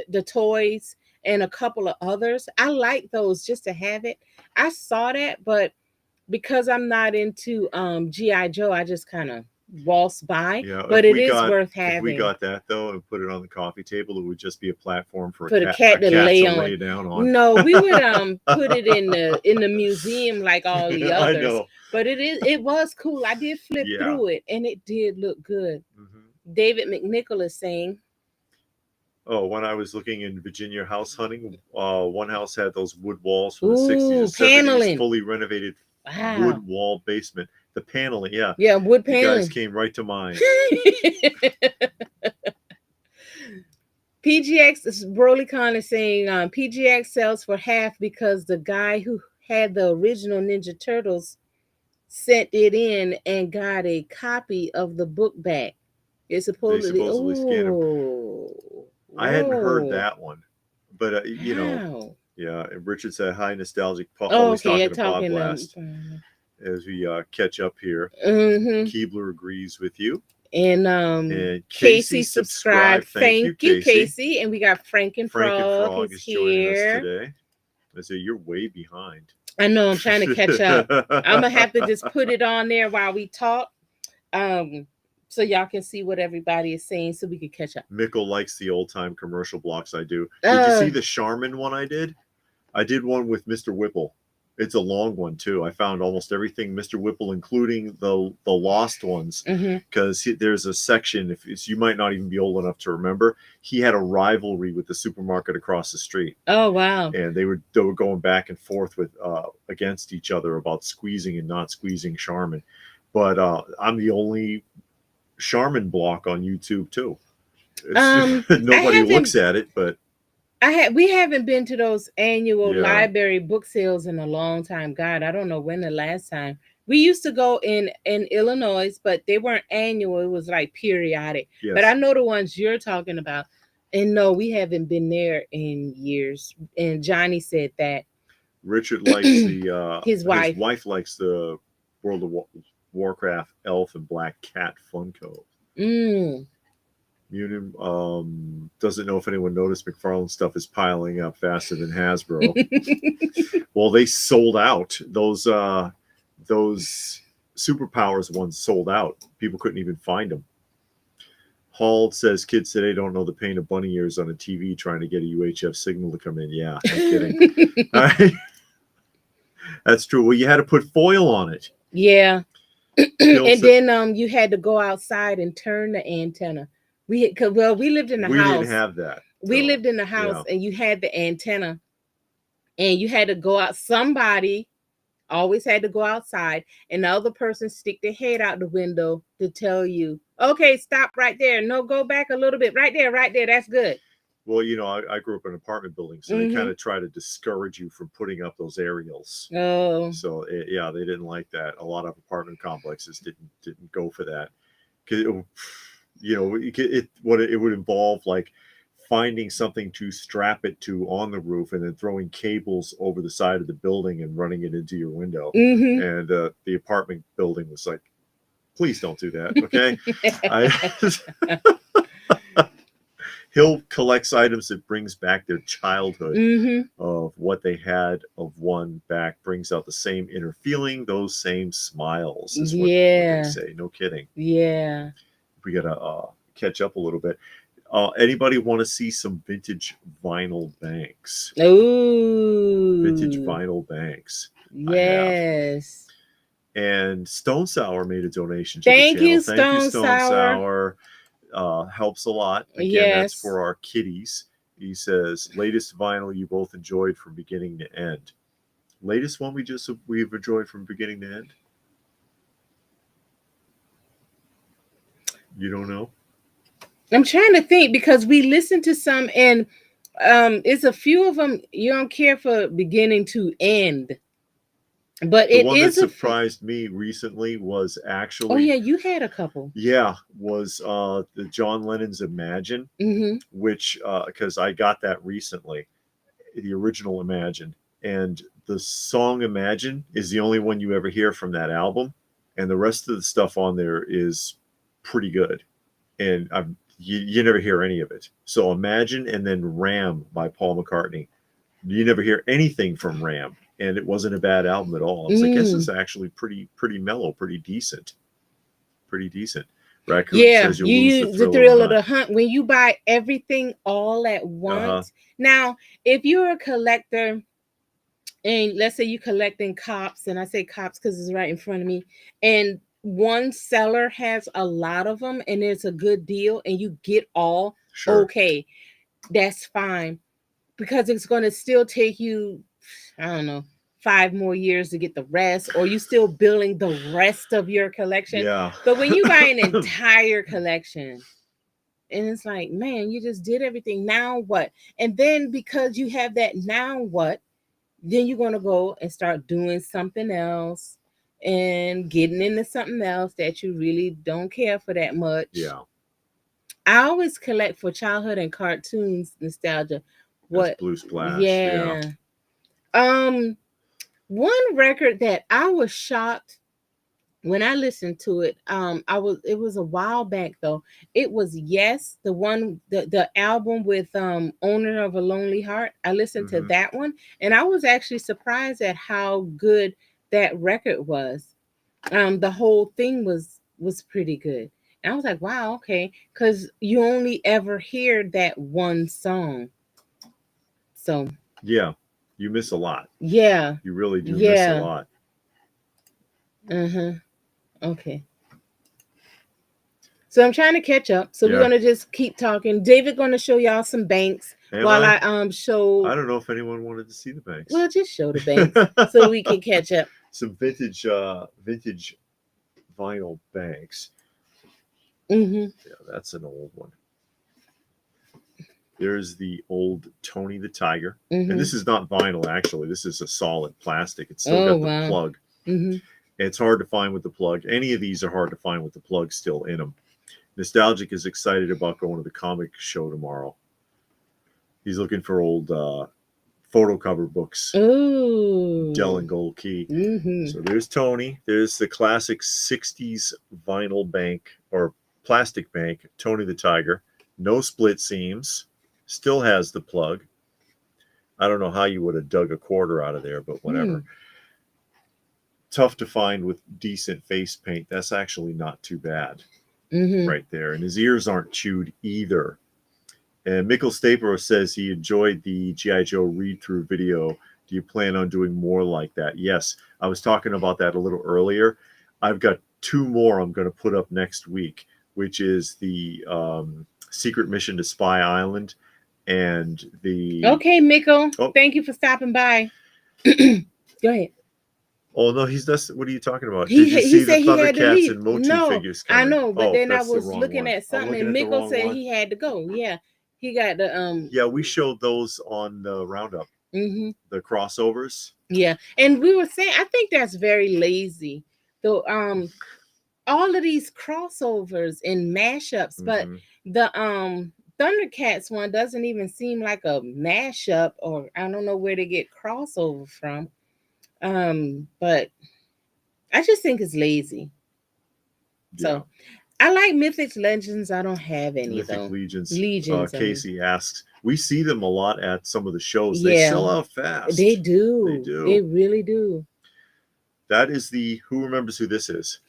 the toys and a couple of others. I like those just to have it. I saw that, but because I'm not into G.I. Joe, I just kind of waltz by. Yeah, but it is worth having. If we got that though and put it on the coffee table, it would just be a platform for a cat to lay down on. No, we would put it in the museum like all the others. I know. But it was cool. I did flip through it and it did look good. Mm-hmm. David McNichol is saying, oh, when I was looking in Virginia house hunting, one house had those wood walls from the 60s and 70s, fully renovated wood wall basement. The paneling, yeah, wood paneling. You guys came right to mind. PGX, Broly Khan is saying PGX sells for half because the guy who had the original Ninja Turtles sent it in and got a copy of the book back. It's supposedly scanned. I hadn't heard that one, but you know, yeah. And Richard said, "Hi, nostalgic." Always talking to Bob Blast. As we catch up here, Keebler agrees with you. And Casey subscribed. Thank you, Casey. And we got Frank and Frog is joining us today. I say you're way behind. I know. I'm trying to catch up. I'm gonna have to just put it on there while we talk, so y'all can see what everybody is saying, so we can catch up. Mickle likes the old time commercial blocks. I do. Did you see the Charmin one I did? I did one with Mr. Whipple. It's a long one too. I found almost everything Mr. Whipple, including the lost ones, because there's a section. If you might not even be old enough to remember, he had a rivalry with the supermarket across the street. Oh wow! And they were going back and forth with against each other about squeezing and not squeezing Charmin. But I'm the only Charmin block on YouTube too. Nobody looks at it, but. We haven't been to those annual library book sales in a long time. God, I don't know when the last time. We used to go in Illinois, but they weren't annual. It was like periodic. Yes. But I know the ones you're talking about. And no, we haven't been there in years. And Johnny said that. Richard likes his wife likes the World of Warcraft Elf and Black Cat Funko. Munim doesn't know if anyone noticed McFarlane stuff is piling up faster than Hasbro. Well, they sold out. Those Superpowers ones sold out. People couldn't even find them. Hall says kids today don't know the pain of bunny ears on a TV trying to get a UHF signal to come in. Yeah, I'm kidding. Right? That's true. Well, you had to put foil on it. Yeah. And then you had to go outside and turn the antenna. We lived in the house. We didn't have that. We lived in the house, and you had the antenna, and you had to go out. Somebody always had to go outside, and the other person stick their head out the window to tell you, "Okay, stop right there. No, go back a little bit. Right there, right there. That's good." Well, you know, I grew up in an apartment building, so they kind of try to discourage you from putting up those aerials. Oh, so they didn't like that. A lot of apartment complexes didn't go for that, because you know, it would involve like finding something to strap it to on the roof and then throwing cables over the side of the building and running it into your window. And the apartment building was like, please don't do that. Okay. Hill collects items that brings back their childhood of what they had of one back, brings out the same inner feeling, those same smiles is what they say. No kidding. Yeah. We gotta catch up a little bit. Anybody want to see some vintage vinyl banks? Ooh, vintage vinyl banks. Yes. And Stone Sour made a donation to Thank the channel. You, Stone Sour. Helps a lot. Again, that's for our kiddies. He says, latest vinyl you both enjoyed from beginning to end. Latest one we've enjoyed from beginning to end. You don't know? I'm trying to think, because we listened to some, and it's a few of them you don't care for beginning to end. But the one that surprised me recently was actually. Oh yeah, you had a couple. Yeah, was the John Lennon's Imagine, which because I got that recently, the original Imagine, and the song Imagine is the only one you ever hear from that album, and the rest of the stuff on there is pretty good, and you never hear any of it. So Imagine, and then Ram by Paul McCartney. You never hear anything from Ram, and it wasn't a bad album at all. I was like, this is actually pretty mellow, pretty decent. Raccoon says you'll lose the thrill of the hunt when you buy everything all at once. Now, if you're a collector, and let's say you're collecting cops, and I say cops because it's right in front of me, and one seller has a lot of them, and it's a good deal, and you get all, okay, that's fine, because it's going to still take you, I don't know, 5 more years to get the rest, or you still building the rest of your collection. But when you buy an entire collection, and it's like, man, you just did everything. Now what? And then because you have that, now what? Then you're going to go and start doing something else and getting into something else that you really don't care for that much. I always collect for childhood and cartoons nostalgia. That's Blue Splash. One record that I was shocked when I listened to it, it was a while back though. It was Yes, the album with Owner of a Lonely Heart. I listened to that one, and I was actually surprised at how good that record was. The whole thing was pretty good. And I was like, wow, okay, because you only ever hear that one song. So yeah, you miss a lot. Yeah, you really do miss a lot. Okay. So I'm trying to catch up. So we're gonna just keep talking. David gonna show y'all some banks while I show. I don't know if anyone wanted to see the banks. Well, just show the banks so we can catch up. Some vintage vinyl banks. Yeah, that's an old one. There's the old Tony the Tiger, and this is not vinyl actually. This is a solid plastic. It's still got the plug. It's hard to find with the plug. Any of these are hard to find with the plug still in them. Nostalgic is excited about going to the comic show tomorrow. He's looking for old photo cover books. Ooh. Dell and Gold Key. So there's Tony. There's the classic 60s vinyl bank or plastic bank, Tony the Tiger. No split seams. Still has the plug. I don't know how you would have dug a quarter out of there, but whatever. Tough to find with decent face paint. That's actually not too bad right there. And his ears aren't chewed either. And Mikkel Stapler says he enjoyed the G.I. Joe read-through video. Do you plan on doing more like that? Yes. I was talking about that a little earlier. I've got 2 more I'm going to put up next week, which is the Secret Mission to Spy Island and the... Okay, Mikkel. Oh. Thank you for stopping by. Go ahead. Oh no, what are you talking about? Did you see the Thundercats and Motu figures coming? I know, but then I was looking at something, and Mikkel said he had to go. Yeah, he got the Yeah, we showed those on the roundup. The crossovers. Yeah, and we were saying I think that's very lazy. Though all of these crossovers and mashups, but the Thundercats one doesn't even seem like a mashup, or I don't know where they get crossover from. But I just think it's lazy. So I like Mythic Legends. I don't have any Mythic Legions. Casey asks, we see them a lot at some of the shows. They sell out fast. They do. They really do. That is who remembers who this is?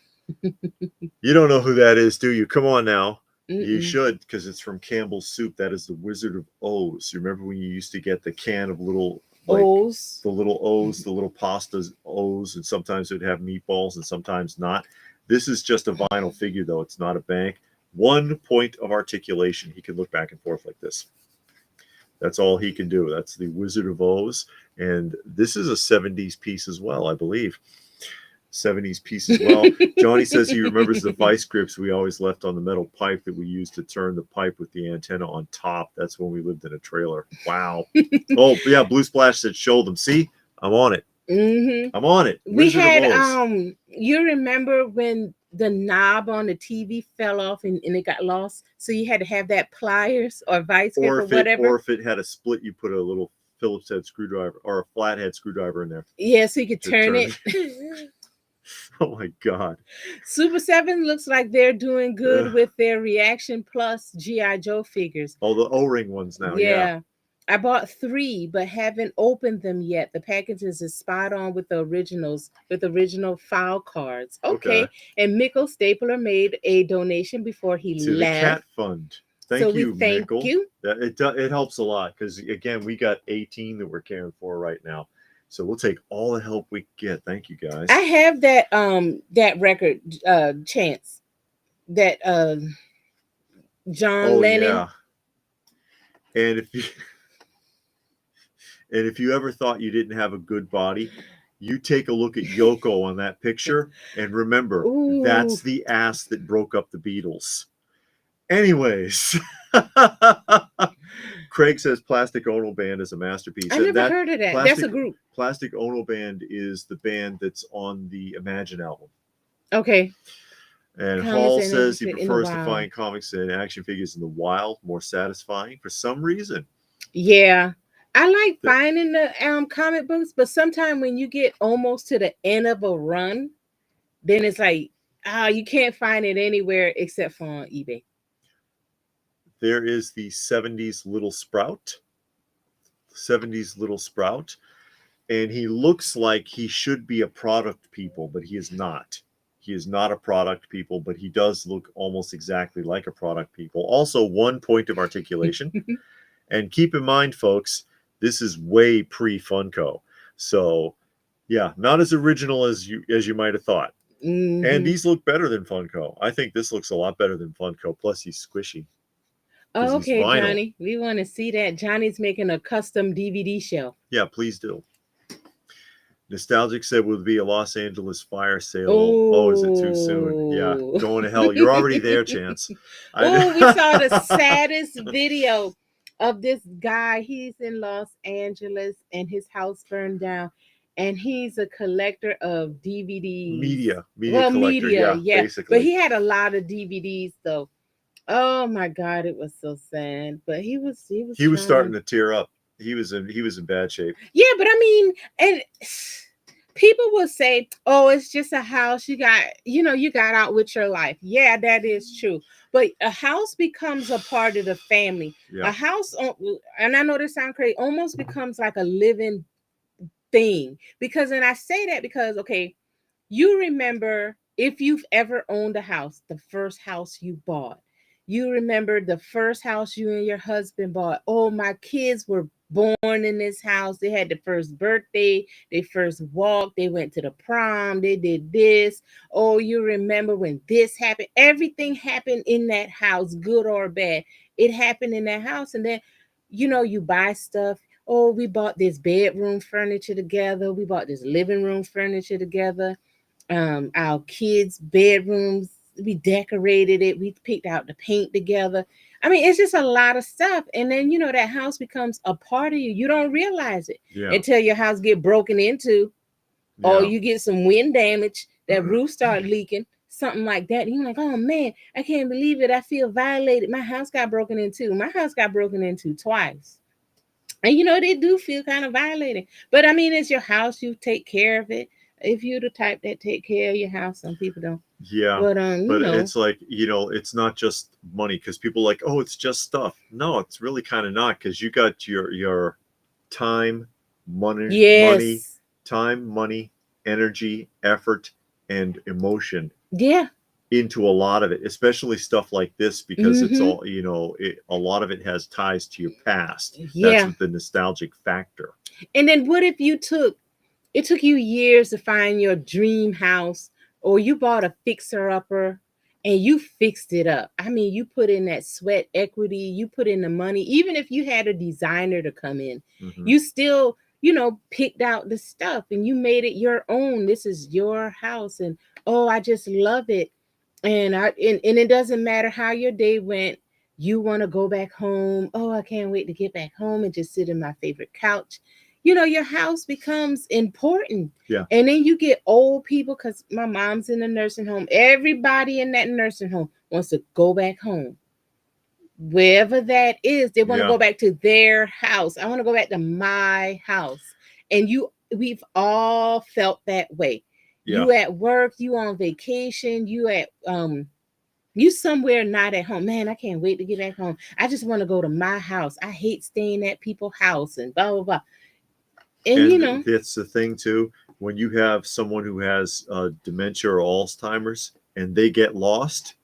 You don't know who that is, do you? Come on now. You should, because it's from Campbell's Soup. That is the Wizard of Oz. You remember when you used to get the can of little O's, the little O's, the little pasta O's, and sometimes it would have meatballs and sometimes not. This is just a vinyl figure, though. It's not a bank. 1 point of articulation. He can look back and forth like this. That's all he can do. That's the Wizard of Oz. And this is a 70s piece as well, I believe. 70s piece as well. Johnny says he remembers the vice grips we always left on the metal pipe that we used to turn the pipe with the antenna on top. That's when we lived in a trailer. Wow. Oh yeah, Blue Splash said show them. See, I'm on it. I'm on it. We had you remember when the knob on the TV fell off and it got lost, so you had to have that pliers or vice grip or whatever. Or if it had a split, you put a little Phillips head screwdriver or a flathead screwdriver in there. Yeah, so you could turn it. Oh my God. Super 7 looks like they're doing good with their Reaction Plus G.I. Joe figures. Oh, the O-ring ones now. Yeah. I bought 3, but haven't opened them yet. The packages is spot on with the originals, with original file cards. Okay. And Mickle Stapler made a donation before he left. To the Cat Fund. Thank you, Mickle. It helps a lot because, again, we got 18 that we're caring for right now. So we'll take all the help we get. Thank you, guys. I have that record, Chance. That John Lennon. Yeah. And if you ever thought you didn't have a good body, you take a look at Yoko on that picture and remember, that's the ass that broke up the Beatles. Anyways, Craig says Plastic Ono Band is a masterpiece. I never heard of that. That's a group. Plastic Ono Band is the band that's on the Imagine album. Okay. And Hall says he prefers to find comics and action figures in the wild, more satisfying for some reason. Yeah. I like finding the comic books, but sometimes when you get almost to the end of a run, then it's like, you can't find it anywhere except for on eBay. There is the 70s Little Sprout. 70s Little Sprout. And he looks like he should be a product people, but he is not. He is not a product people, but he does look almost exactly like a product people. Also, 1 point of articulation. And keep in mind, folks, this is way pre-Funko. So, yeah, not as original as you might have thought. Mm-hmm. And these look better than Funko. I think this looks a lot better than Funko. Plus, he's squishy. Oh, okay, Johnny. We want to see that. Johnny's making a custom DVD shelf. Yeah, please do. Nostalgic said would be a Los Angeles fire sale. Oh, is it too soon? Yeah, going to hell. You're already there, Chance. Oh, we saw the saddest video of this guy. He's in Los Angeles and his house burned down. And he's a collector of DVDs. Media collector, yeah, basically. But he had a lot of DVDs, though. Oh my God, it was so sad. But he was starting to tear up. He was in bad shape. Yeah, but I mean, and people will say, "Oh, it's just a house. You got out with your life." Yeah, that is true. But a house becomes a part of the family. Yeah. A house, and I know this sounds crazy, almost becomes like a living thing. And I say that because, okay, you remember if you've ever owned a house, the first house you bought. You remember the first house you and your husband bought. Oh, my kids were born in this house. They had the first birthday, they first walked, they went to the prom, they did this. Oh, you remember when this happened? Everything happened in that house, good or bad. It happened in that house. And then, you buy stuff. Oh, we bought this bedroom furniture together. We bought this living room furniture together. Our kids' bedrooms, we decorated it. We picked out the paint together. I mean, it's just a lot of stuff. And then, that house becomes a part of you. You don't realize it until your house get broken into, or you get some wind damage, that roof start leaking, something like that. And you're like, oh man, I can't believe it. I feel violated. My house got broken into. My house got broken into twice. And, they do feel kind of violated. But I mean, it's your house. You take care of it. If you're the type that take care of your house, some people don't. Yeah, but it's like, it's not just money, because people are like, oh, it's just stuff. No, it's really kind of not, because you got your time, money, energy, effort, and emotion. Yeah. Into a lot of it, especially stuff like this, because it's all, a lot of it has ties to your past. Yeah. That's with the nostalgic factor. And then what if it took you years to find your dream house, or you bought a fixer-upper and you fixed it up? I mean, you put in that sweat equity, you put in the money. Even if you had a designer to come in, you still, picked out the stuff and you made it your own. This is your house. And, oh, I just love it. And it doesn't matter how your day went. You want to go back home. Oh, I can't wait to get back home and just sit in my favorite couch. Your house becomes important. Yeah. And then you get old people, because my mom's in a nursing home. Everybody in that nursing home wants to go back home. Wherever that is, they want to go back to their house. I want to go back to my house. And we've all felt that way. Yeah. You at work, you on vacation, you at You somewhere not at home. Man, I can't wait to get back home. I just want to go to my house. I hate staying at people's house and blah, blah, blah. And that's the thing too. When you have someone who has dementia or Alzheimer's and they get lost,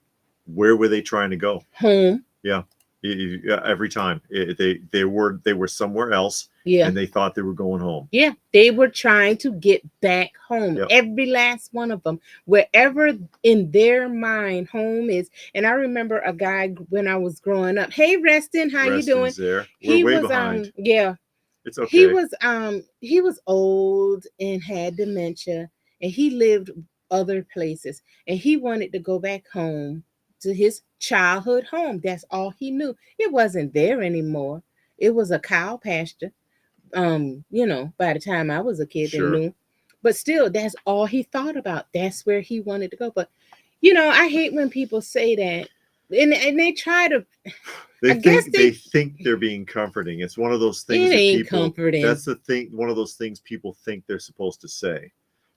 where were they trying to go? Home. Yeah. Every time they were somewhere else, and they thought they were going home. Yeah, they were trying to get back home. Yep. Every last one of them, wherever in their mind home is. And I remember a guy when I was growing up. Hey, Reston, how you doing? There. We're way behind. Yeah, it's okay. He was old and had dementia, and he lived other places, and he wanted to go back home to his childhood home. That's all he knew. It wasn't there anymore. It was a cow pasture. By the time I was a kid, they knew. But still, that's all he thought about. That's where he wanted to go. But I hate when people say that, and they try to. They think they're being comforting. It's one of those things. It ain't comforting. That's the thing. One of those things people think they're supposed to say.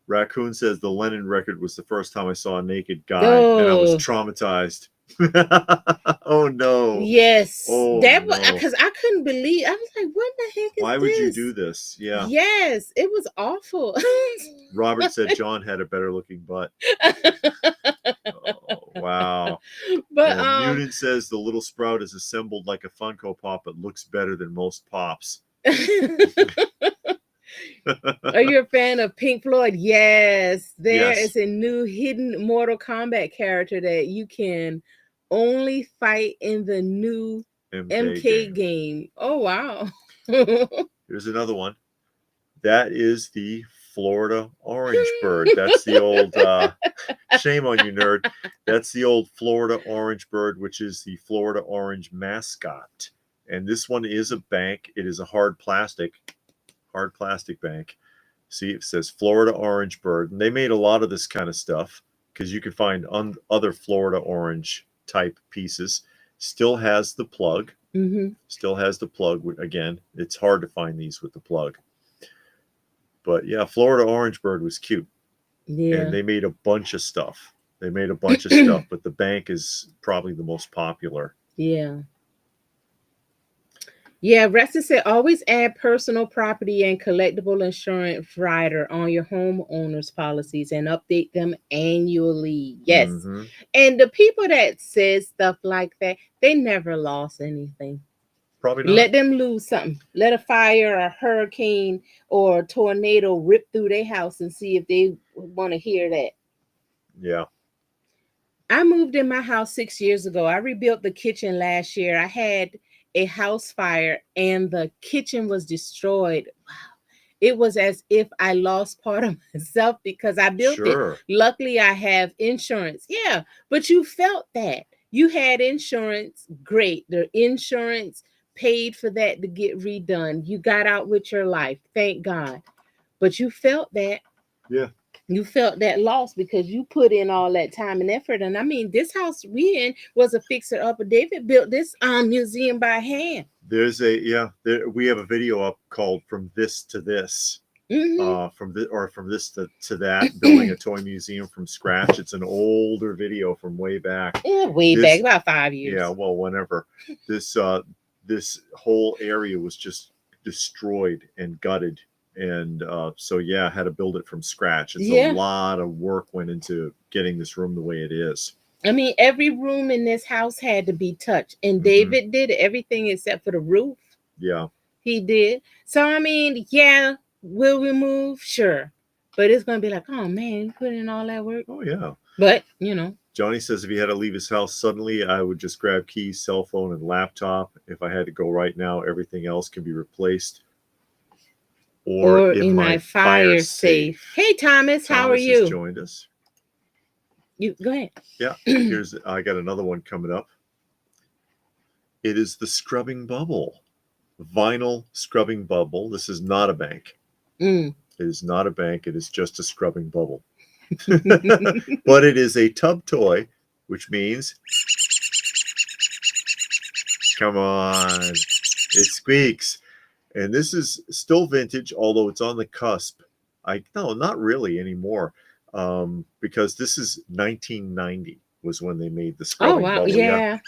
Raccoon says the Lennon record was the first time I saw a naked guy, and I was traumatized. Oh no! Yes, that was because I couldn't believe. I was like, "What the heck is this? Why would you do this?" Yeah. Yes, it was awful. Robert said John had a better looking butt. Oh, wow. But Mutant says the little sprout is assembled like a Funko Pop, but looks better than most pops. Are you a fan of Pink Floyd? Yes. There is a new hidden Mortal Kombat character that you can only fight in the new MK game. Oh, wow. Here's another one. That is the Florida orange bird. That's the old, shame on you, nerd. That's the old Florida orange bird, which is the Florida orange mascot. And this one is a bank. It is a hard plastic bank. See, it says Florida orange bird. And they made a lot of this kind of stuff because you can find other Florida orange type pieces. Still has the plug. Mm-hmm. Still has the plug. Again, it's hard to find these with the plug. But yeah, Florida orange bird was cute. Yeah. And they made a bunch of stuff. But the bank is probably the most popular. Yeah. Yeah, Reston said, always add personal property and collectible insurance rider on your homeowner's policies and update them annually. Yes. Mm-hmm. And the people that says stuff like that, they never lost anything. Probably not. Let them lose something. Let a fire, a hurricane, or a tornado rip through their house and see if they want to hear that. Yeah. I moved in my house 6 years ago. I rebuilt the kitchen last year. I had a house fire and the kitchen was destroyed. Wow. It was as if I lost part of myself because I built it. Luckily, I have insurance. Yeah, but you felt that. You had insurance. Great. The insurance paid for that to get redone. You got out with your life. Thank God. But you felt that. Yeah. You felt that loss because you put in all that time and effort. And I mean, this house we in was a fixer-upper. David built this museum by hand. We have a video up called From This to This. Mm-hmm. From this to that, building a toy museum from scratch. It's an older video from way back. Yeah, back, about 5 years. Yeah, well, whenever. This whole area was just destroyed and gutted. And I had to build it from scratch. It's a lot of work went into getting this room the way it is. I mean, every room in this house had to be touched. And David did everything except for the roof. Yeah. He did. So, I mean, yeah, will we move? Sure. But it's going to be like, oh, man, you put in all that work. Oh, yeah. But, Johnny says if he had to leave his house suddenly, I would just grab keys, cell phone, and laptop. If I had to go right now, everything else can be replaced. Or in my fire safe. Hey, Thomas, how are you? Has joined us. You go ahead. Yeah, I got another one coming up. It is the scrubbing bubble, vinyl scrubbing bubble. This is not a bank. It is not a bank. It is just a scrubbing bubble. But it is a tub toy, which means, come on, it squeaks. And this is still vintage, although it's on the cusp. No, not really anymore, because this is 1990. was when they made the scrubbing bubble. Yeah.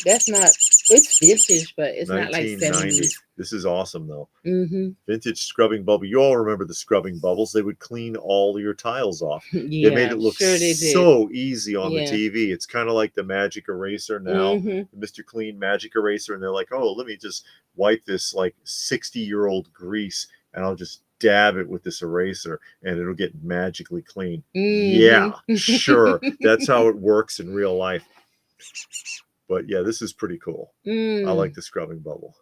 That's not. It's vintage, but it's not like 70s. This is awesome though. Mm-hmm. Vintage scrubbing bubble. You all remember the scrubbing bubbles? They would clean all your tiles off. Yeah, they made it look so easy on the TV. It's kind of like the magic eraser now, Mr. Clean magic eraser, and they're like, oh, let me just wipe this like 60-year-old grease, and I'll just dab it with this eraser, and it'll get magically clean. Yeah, sure. That's how it works in real life. But yeah, this is pretty cool. I like the scrubbing bubble.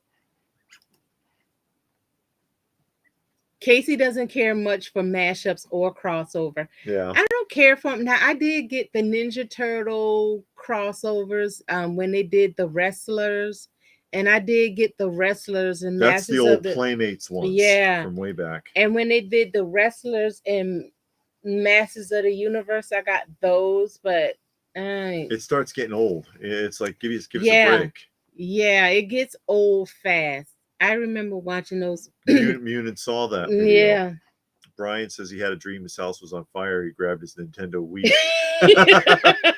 Casey doesn't care much for mashups or crossover. Yeah. I don't care for them. Now, I did get the Ninja Turtle crossovers when they did the Wrestlers. And I did get the Wrestlers and that's the old Playmates ones. Yeah. From way back. And when they did the Wrestlers and Masters of the Universe, I got those, but it starts getting old. It's like give us a break. Yeah, it gets old fast. I remember watching those. Munin saw that video. Yeah. Brian says he had a dream his house was on fire. He grabbed his Nintendo Wii.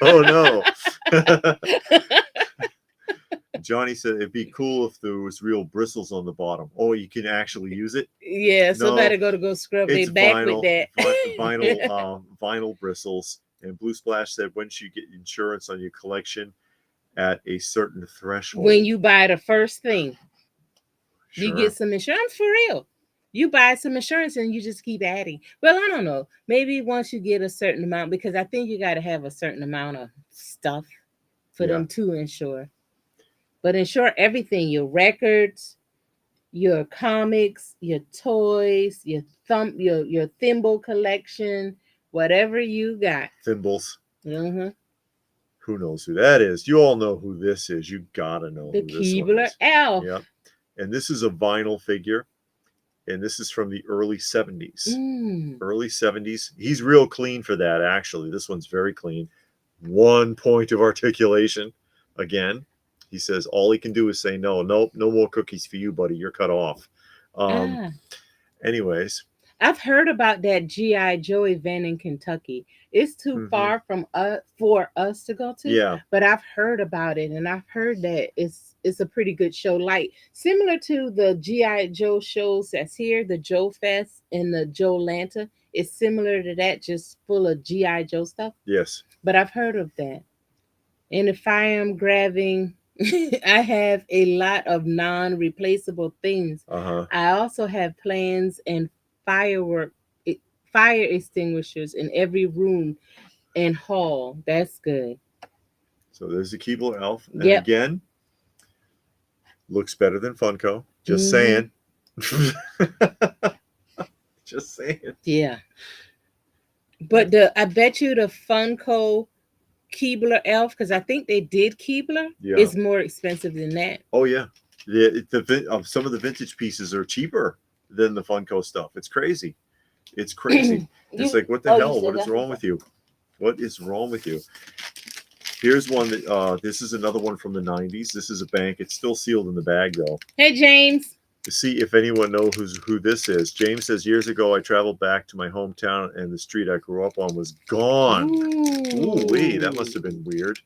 Oh no. Johnny said it'd be cool if there was real bristles on the bottom. Oh, you can actually use it? Yeah, somebody go scrub their back with that. Vinyl bristles. And Blue Splash said, when should you get insurance on your collection at a certain threshold? When you buy the first thing. Sure. You get some insurance for real. You buy some insurance and you just keep adding. Well, I don't know. Maybe once you get a certain amount, because I think you got to have a certain amount of stuff for them to insure. But insure everything, your records, your comics, your toys, your thimble collection, whatever you got. Thimbles. Who knows who that is? You all know who this is. You gotta know the who this Keebler is. Elf. Yep. And this is a vinyl figure. And this is from the early 70s. Early 70s. He's real clean for that, actually. This one's very clean. 1 point of articulation. Again, he says all he can do is say, no more cookies for you, buddy. You're cut off. Anyways. I've heard about that G.I. Joe event in Kentucky. It's too far from for us to go to. Yeah. But I've heard about it, and I've heard that it's a pretty good show. Like similar to the G.I. Joe shows that's here, the Joe Fest and the Joe Lanta. It's similar to that, just full of G.I. Joe stuff. Yes. But I've heard of that. And if I am grabbing, I have a lot of non-replaceable things. I also have plans and fire extinguishers in every room and hall. That's good. So there's the Keebler Elf. And again, looks better than Funko. Just saying. Just saying. Yeah. But I bet you the Funko Keebler Elf, because I think they did Keebler, is more expensive than that. Oh yeah. Some of the vintage pieces are cheaper than the Funko stuff. It's crazy. It's crazy. It's like, what the hell? What is wrong with you? What is wrong with you? Here's one that this is another one from the 90s. This is a bank. It's still sealed in the bag though. Hey James. To see if anyone knows who this is. James says, years ago I traveled back to my hometown and the street I grew up on was gone. Ooh-wee, that must have been weird.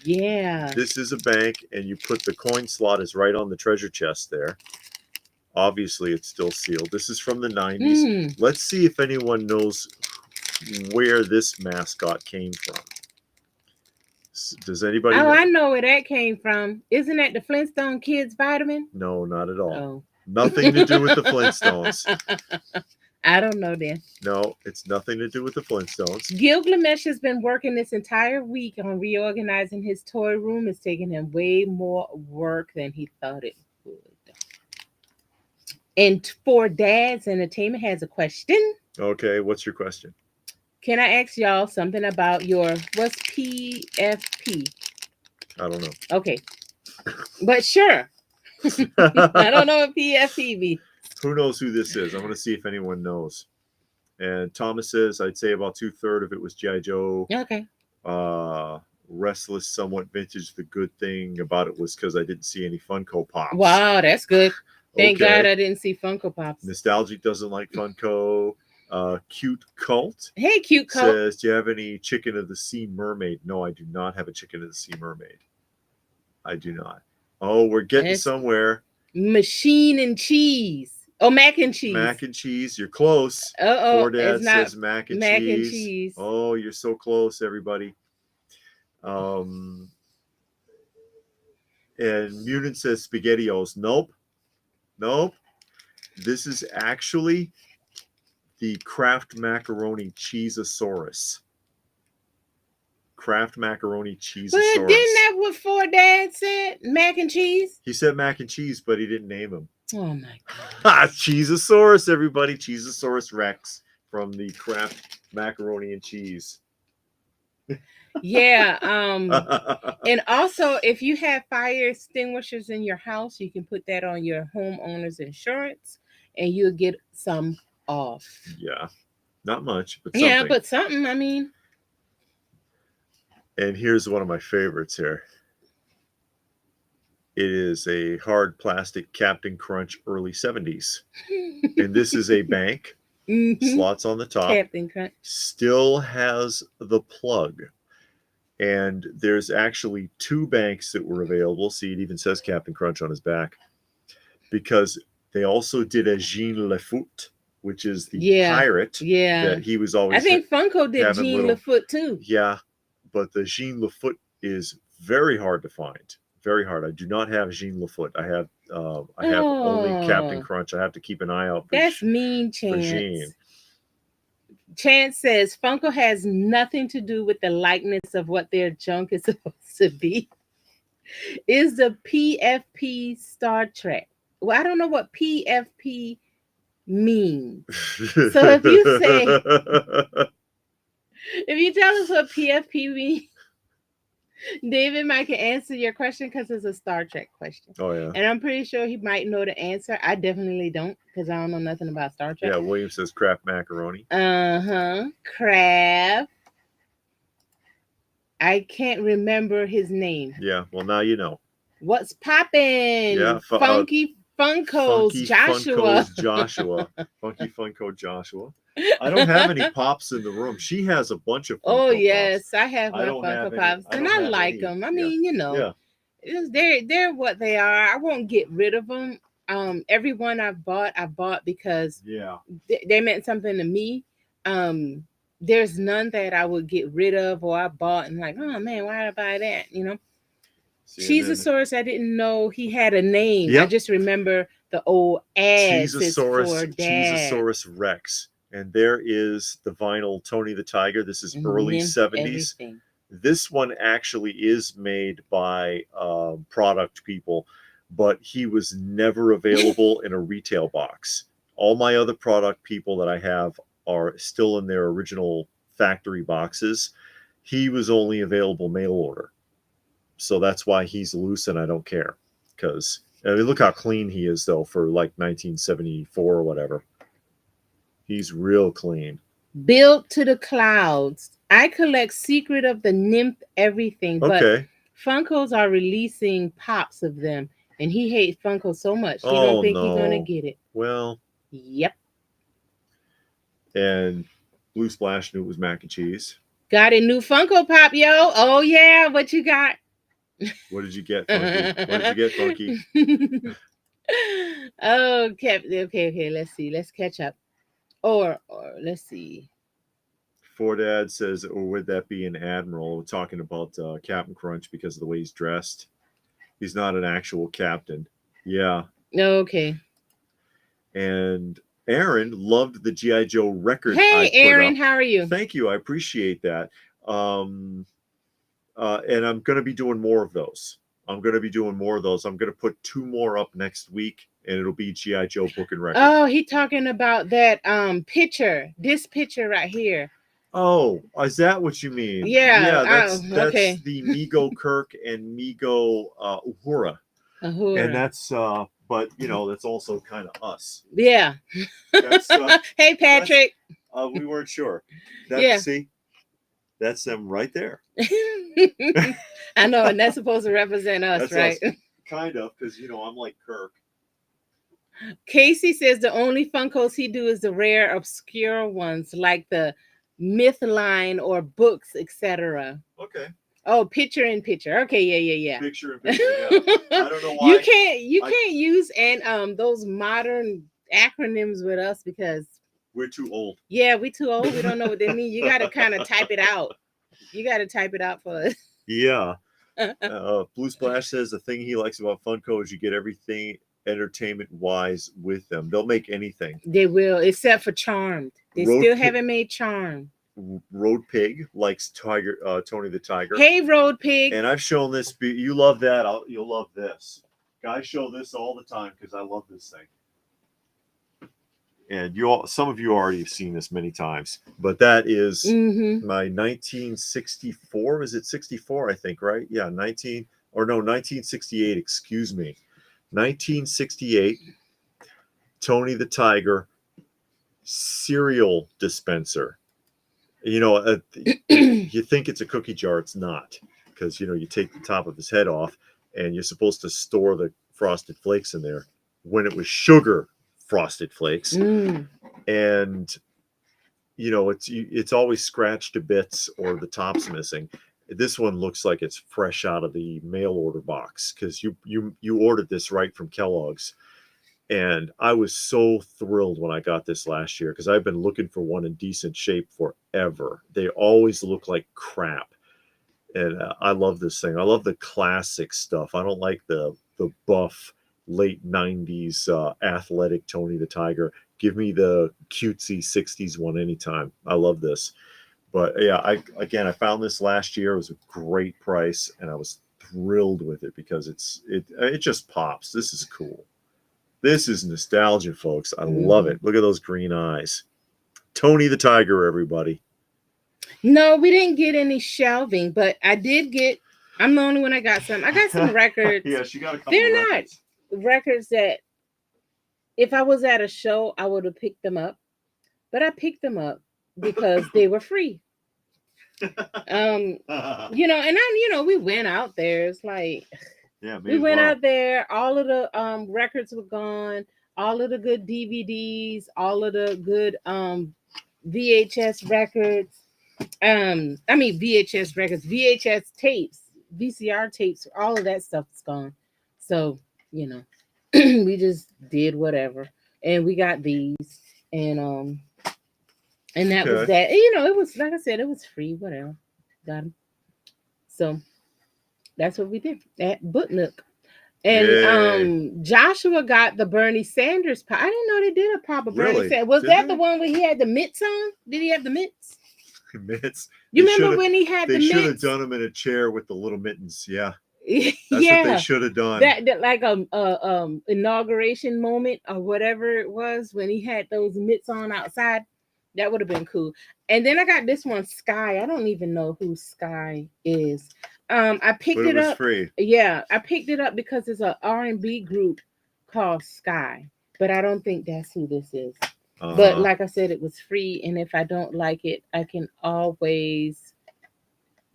Yeah. This is a bank, and you put the coin slot is right on the treasure chest there. Obviously, it's still sealed. This is from the 90s. Let's see if anyone knows where this mascot came from. Does anybody know? I know where that came from. Isn't that the Flintstone Kids vitamin? No, not at all. Oh. Nothing to do with the Flintstones. I don't know then. No, it's nothing to do with the Flintstones. Gilgamesh has been working this entire week on reorganizing his toy room. It's taking him way more work than he thought it would. And for Dad's Entertainment has a question. Okay, what's your question? Can I ask y'all something about what's PFP? I don't know. Okay. But sure. I don't know what PFP be. Who knows who this is? I want to see if anyone knows. And Thomas says, I'd say about 2/3 of it was G.I. Joe. Okay. Restless, somewhat vintage. The good thing about it was because I didn't see any Funko Pops. Wow, that's good. Thank God I didn't see Funko Pops. Nostalgic doesn't like Funko. Cute Cult. Hey, Cute Cult. Says, do you have any Chicken of the Sea Mermaid? No, I do not have a Chicken of the Sea Mermaid. I do not. Oh, we're getting somewhere. Machine and cheese. Oh, mac and cheese. Mac and cheese. You're close. Poor Dad says mac and cheese. Oh, you're so close, everybody. And Munin says SpaghettiOs. Nope. This is actually the Kraft Macaroni Cheeseosaurus. Kraft Macaroni Cheeseosaurus. But didn't that what Four Dad said? Mac and cheese? He said mac and cheese, but he didn't name him. Oh my God. Cheeseosaurus, everybody. Cheeseosaurus Rex from the Kraft Macaroni and Cheese. Yeah. And also, if you have fire extinguishers in your house, you can put that on your homeowner's insurance and you'll get some off. Yeah. Not much, but something. Yeah, but something, I mean. And here's one of my favorites here. It is a hard plastic Captain Crunch early 70s. And this is a bank. Slots on the top. Captain Crunch. Still has the plug. And there's actually 2 banks that were available. See, it even says Captain Crunch on his back. Because they also did a Jean Lafoot, which is the pirate that he was always. I think Funko did Jean Lafoot too. Yeah. But the Jean Lafoot is very hard to find. Very hard. I do not have Jean Lafoot. I have only Captain Crunch. I have to keep an eye out for That's mean, Chance. Chance says Funko has nothing to do with the likeness of what their junk is supposed to be. Is the PFP Star Trek? Well, I don't know what PFP means. So if you say if you tell us what PFP means, David might can answer your question because it's a Star Trek question. Oh, yeah. And I'm pretty sure he might know the answer. I definitely don't because I don't know nothing about Star Trek. Yeah, William says Kraft Macaroni. Kraft. I can't remember his name. Yeah, well, now you know. What's poppin'? Yeah, Funky Funko's Joshua. Funky Funko Joshua. I don't have any Pops in the room. She has a bunch of Funko Oh, yes. Pops. I have my Funko Pops. And I like them. I mean, you know, they're what they are. I won't get rid of them. Every one I bought because they meant something to me. There's none that I would get rid of or I bought and like, oh, man, why did I buy that? You know? Cheeseosaurus, I didn't know he had a name. I just remember the old ads. Cheeseosaurus Rex. And there is the vinyl Tony the Tiger. This is early 70s. Everything. This one actually is made by product people, but he was never available in a retail box. All my other product people that I have are still in their original factory boxes. He was only available mail order. So that's why he's loose and I don't care. Because I mean, look how clean he is, though, for like 1974 or whatever. He's real clean. Built to the clouds. I collect Secret of the Nymph everything, but Funkos are releasing pops of them, and he hates Funko so much. He don't think he's gonna get it. Well, yep. And Blue Splash knew it was mac and cheese. Got a new Funko Pop, yo. Oh yeah, what you got? What did you get, Funky? What did you get, Funky? Okay. Let's see. Let's catch up. Or let's see. Four Dad says, or would that be an admiral? We're talking about Captain Crunch because of the way he's dressed. He's not an actual captain. Yeah. Okay. And Aaron loved the G.I. Joe record. Hey, Aaron, how are you? Thank you. I appreciate that. And I'm going to be doing more of those. I'm going to put 2 more up next week, and it'll be G.I. Joe book and record. Oh, he talking about that picture. This picture right here. Oh, is that what you mean? Yeah. That's the Mego Kirk and Mego Uhura. And that's but you know, that's also kind of us. Yeah. Hey, Patrick. We weren't sure. See, that's them right there. I know, and that's supposed to represent us, right? Us. Kind of, because you know I'm like Kirk. Casey says the only Funkos he do is the rare, obscure ones, like the Myth line or books, etc. Okay. Oh, picture in picture. Okay, yeah. Picture in picture. Yeah. I don't know why. You can't use those modern acronyms with us because we're too old. Yeah, we too old. We don't know what they mean. You got to kind of type it out. You got to type it out for us. Yeah. Blue Splash says the thing he likes about Funko is you get everything entertainment wise with them. They'll make anything. They will, except for Charmed. They still haven't made Charmed. Road Pig likes Tiger, Tony the Tiger. Hey, Road Pig. And I've shown this. You love that. You'll love this. Guys show this all the time because I love this thing. And some of you already have seen this many times, but that is my 1964. Is it 64? I think, right? Yeah, 1968. Excuse me, 1968. Tony the Tiger cereal dispenser. You think it's a cookie jar. It's not, because you take the top of his head off, and you're supposed to store the Frosted Flakes in there. When it was sugar Frosted Flakes, and it's always scratched to bits or the top's missing. This one looks like it's fresh out of the mail order box because you ordered this right from Kellogg's, and I was so thrilled when I got this last year because I've been looking for one in decent shape forever. They always look like crap, and I love this thing. I love the classic stuff. I don't like the buff late 90s athletic Tony the Tiger. Give me the cutesy 60s one anytime. I love this. But yeah, I found this last year. It was a great price, and I was thrilled with it because it just pops. This is cool. This is nostalgia, folks. I love it. Look at those green eyes. Tony the Tiger, everybody. No, we didn't get any shelving, but I did get. I'm the only one I got some. I got some records. Yeah, she got a couple. They're not records that if I was at a show, I would have picked them up, but I picked them up because they were free. And we went out there. It's like, we went out there. All of the records were gone. All of the good DVDs, all of the good VHS records. VHS records, VHS tapes, VCR tapes, all of that stuff is gone. So, we just did whatever, and we got these, and that was that. It was, like I said, it was free, whatever. Got them. So that's what we did at Nook. And Joshua got the Bernie Sanders pop. I didn't know they did a pop of Bernie Sanders. Was that the one where he had the mitts on? Did he have the mitts? Mitts. You remember when he had the mitts? They should have done him in a chair with the little mittens. Yeah. That's what they should have done. That like a inauguration moment or whatever it was when he had those mitts on outside. That would have been cool. And then I got this one, Sky. I don't even know who Sky is. I picked it up. Free. Yeah, I picked it up because it's an R&B group called Sky, but I don't think that's who this is. But like I said, it was free, and if I don't like it, I can always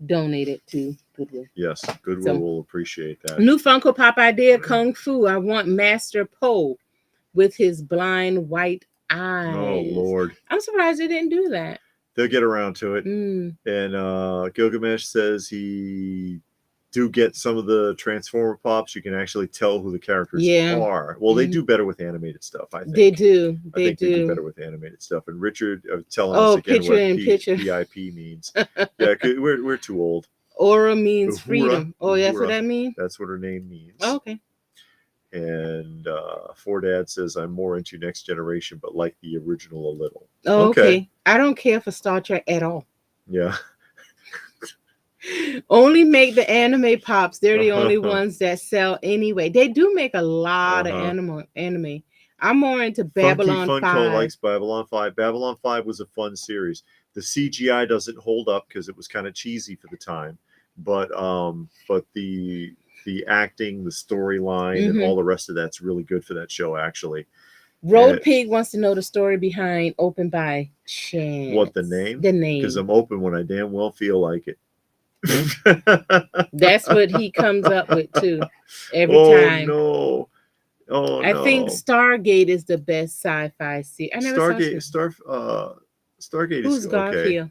donate it to Goodwill. Yes, Goodwill will appreciate that. New Funko Pop idea, Kung Fu. I want Master Po with his blind white eyes. Oh, Lord. I'm surprised they didn't do that. They'll get around to it. And Gilgamesh says he do get some of the Transformer pops. You can actually tell who the characters are. Well, they do better with animated stuff, I think. They do. They do better with animated stuff. And Richard telling us again what PIP means. Yeah, we're too old. Aura means freedom. Oh, that's what that means? That's what her name means. Oh, okay. And Dad says, I'm more into Next Generation, but like the original a little. Oh, okay. I don't care for Star Trek at all. Yeah. Only make the anime pops. They're the only ones that sell anyway. They do make a lot of anime. I'm more into Babylon 5. Funko likes Babylon 5. Babylon 5 was a fun series. The CGI doesn't hold up because it was kind of cheesy for the time. But the acting, the storyline, and all the rest of that's really good for that show, actually. Road Pig wants to know the story behind Open by Chance. What, the name? The name. Because I'm open when I damn well feel like it. That's what he comes up with too every time. Oh no! Oh I no. think Stargate is the best sci-fi series. I never saw Stargate Who's is okay. Garfield?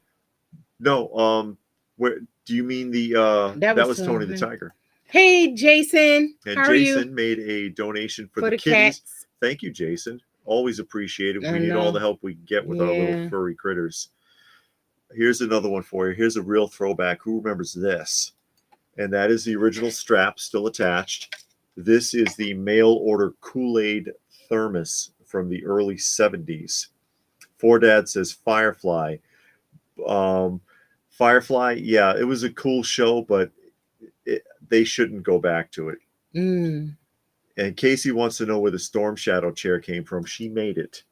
No, where do you mean the that was Tony the Tiger. Hey Jason. And how Jason are you? made a donation for the kitties. Cats. Thank you, Jason. Always appreciate it. We need all the help we can get with our little furry critters. Here's another one for you. Here's a real throwback. Who remembers this? And that is the original strap still attached. This is the mail order Kool-Aid thermos from the early 70s. For Dad says Firefly. Firefly, yeah, it was a cool show, but they shouldn't go back to it. And Casey wants to know where the Storm Shadow chair came from. She made it.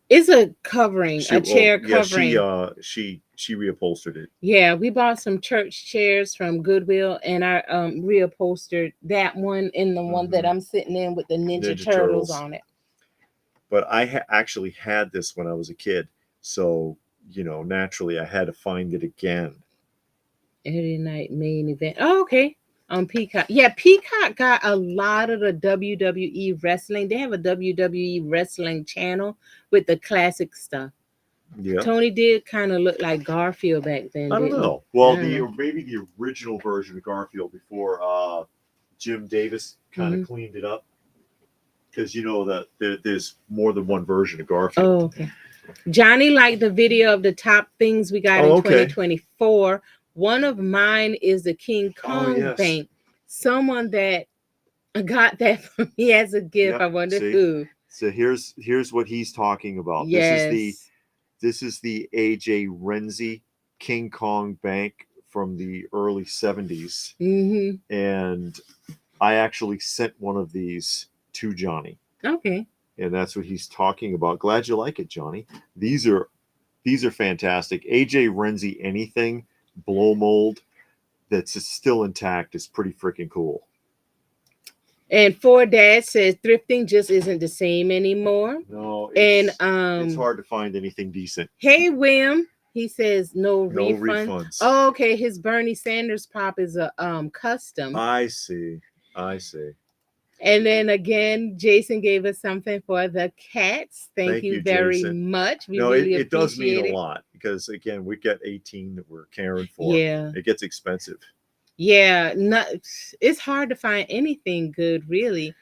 It's a covering, a chair covering. Yeah, she reupholstered it. Yeah, we bought some church chairs from Goodwill, and I reupholstered that one in the one that I'm sitting in with the Ninja Turtles on it. But I actually had this when I was a kid, so naturally I had to find it again. Every night main event. Oh, okay. On Peacock. Yeah, Peacock got a lot of the WWE wrestling. They have a WWE wrestling channel with the classic stuff. Yeah. Tony did kind of look like Garfield back then. I don't know. Well, maybe the original version of Garfield before Jim Davis kind of cleaned it up. Because that there's more than one version of Garfield. Oh, okay. Johnny liked the video of the top things we got in 2024. One of mine is the King Kong Bank. Someone that got that for me as a gift. Yep. I wonder who. So here's what he's talking about. Yes. This is the AJ Renzi King Kong Bank from the early 70s. And I actually sent one of these to Johnny. Okay. And that's what he's talking about. Glad you like it, Johnny. These are fantastic. AJ Renzi anything blow mold that's still intact is pretty freaking cool. And For Dad says thrifting just isn't the same anymore. No, it's hard to find anything decent. Hey, Wim. He says no refunds. Oh, okay. His Bernie Sanders pop is a custom. I see. And then again, Jason gave us something for the cats. Thank you very much. We really appreciate it does mean a lot because again, we get 18 that we're caring for. Yeah, it gets expensive. Yeah, it's hard to find anything good, really.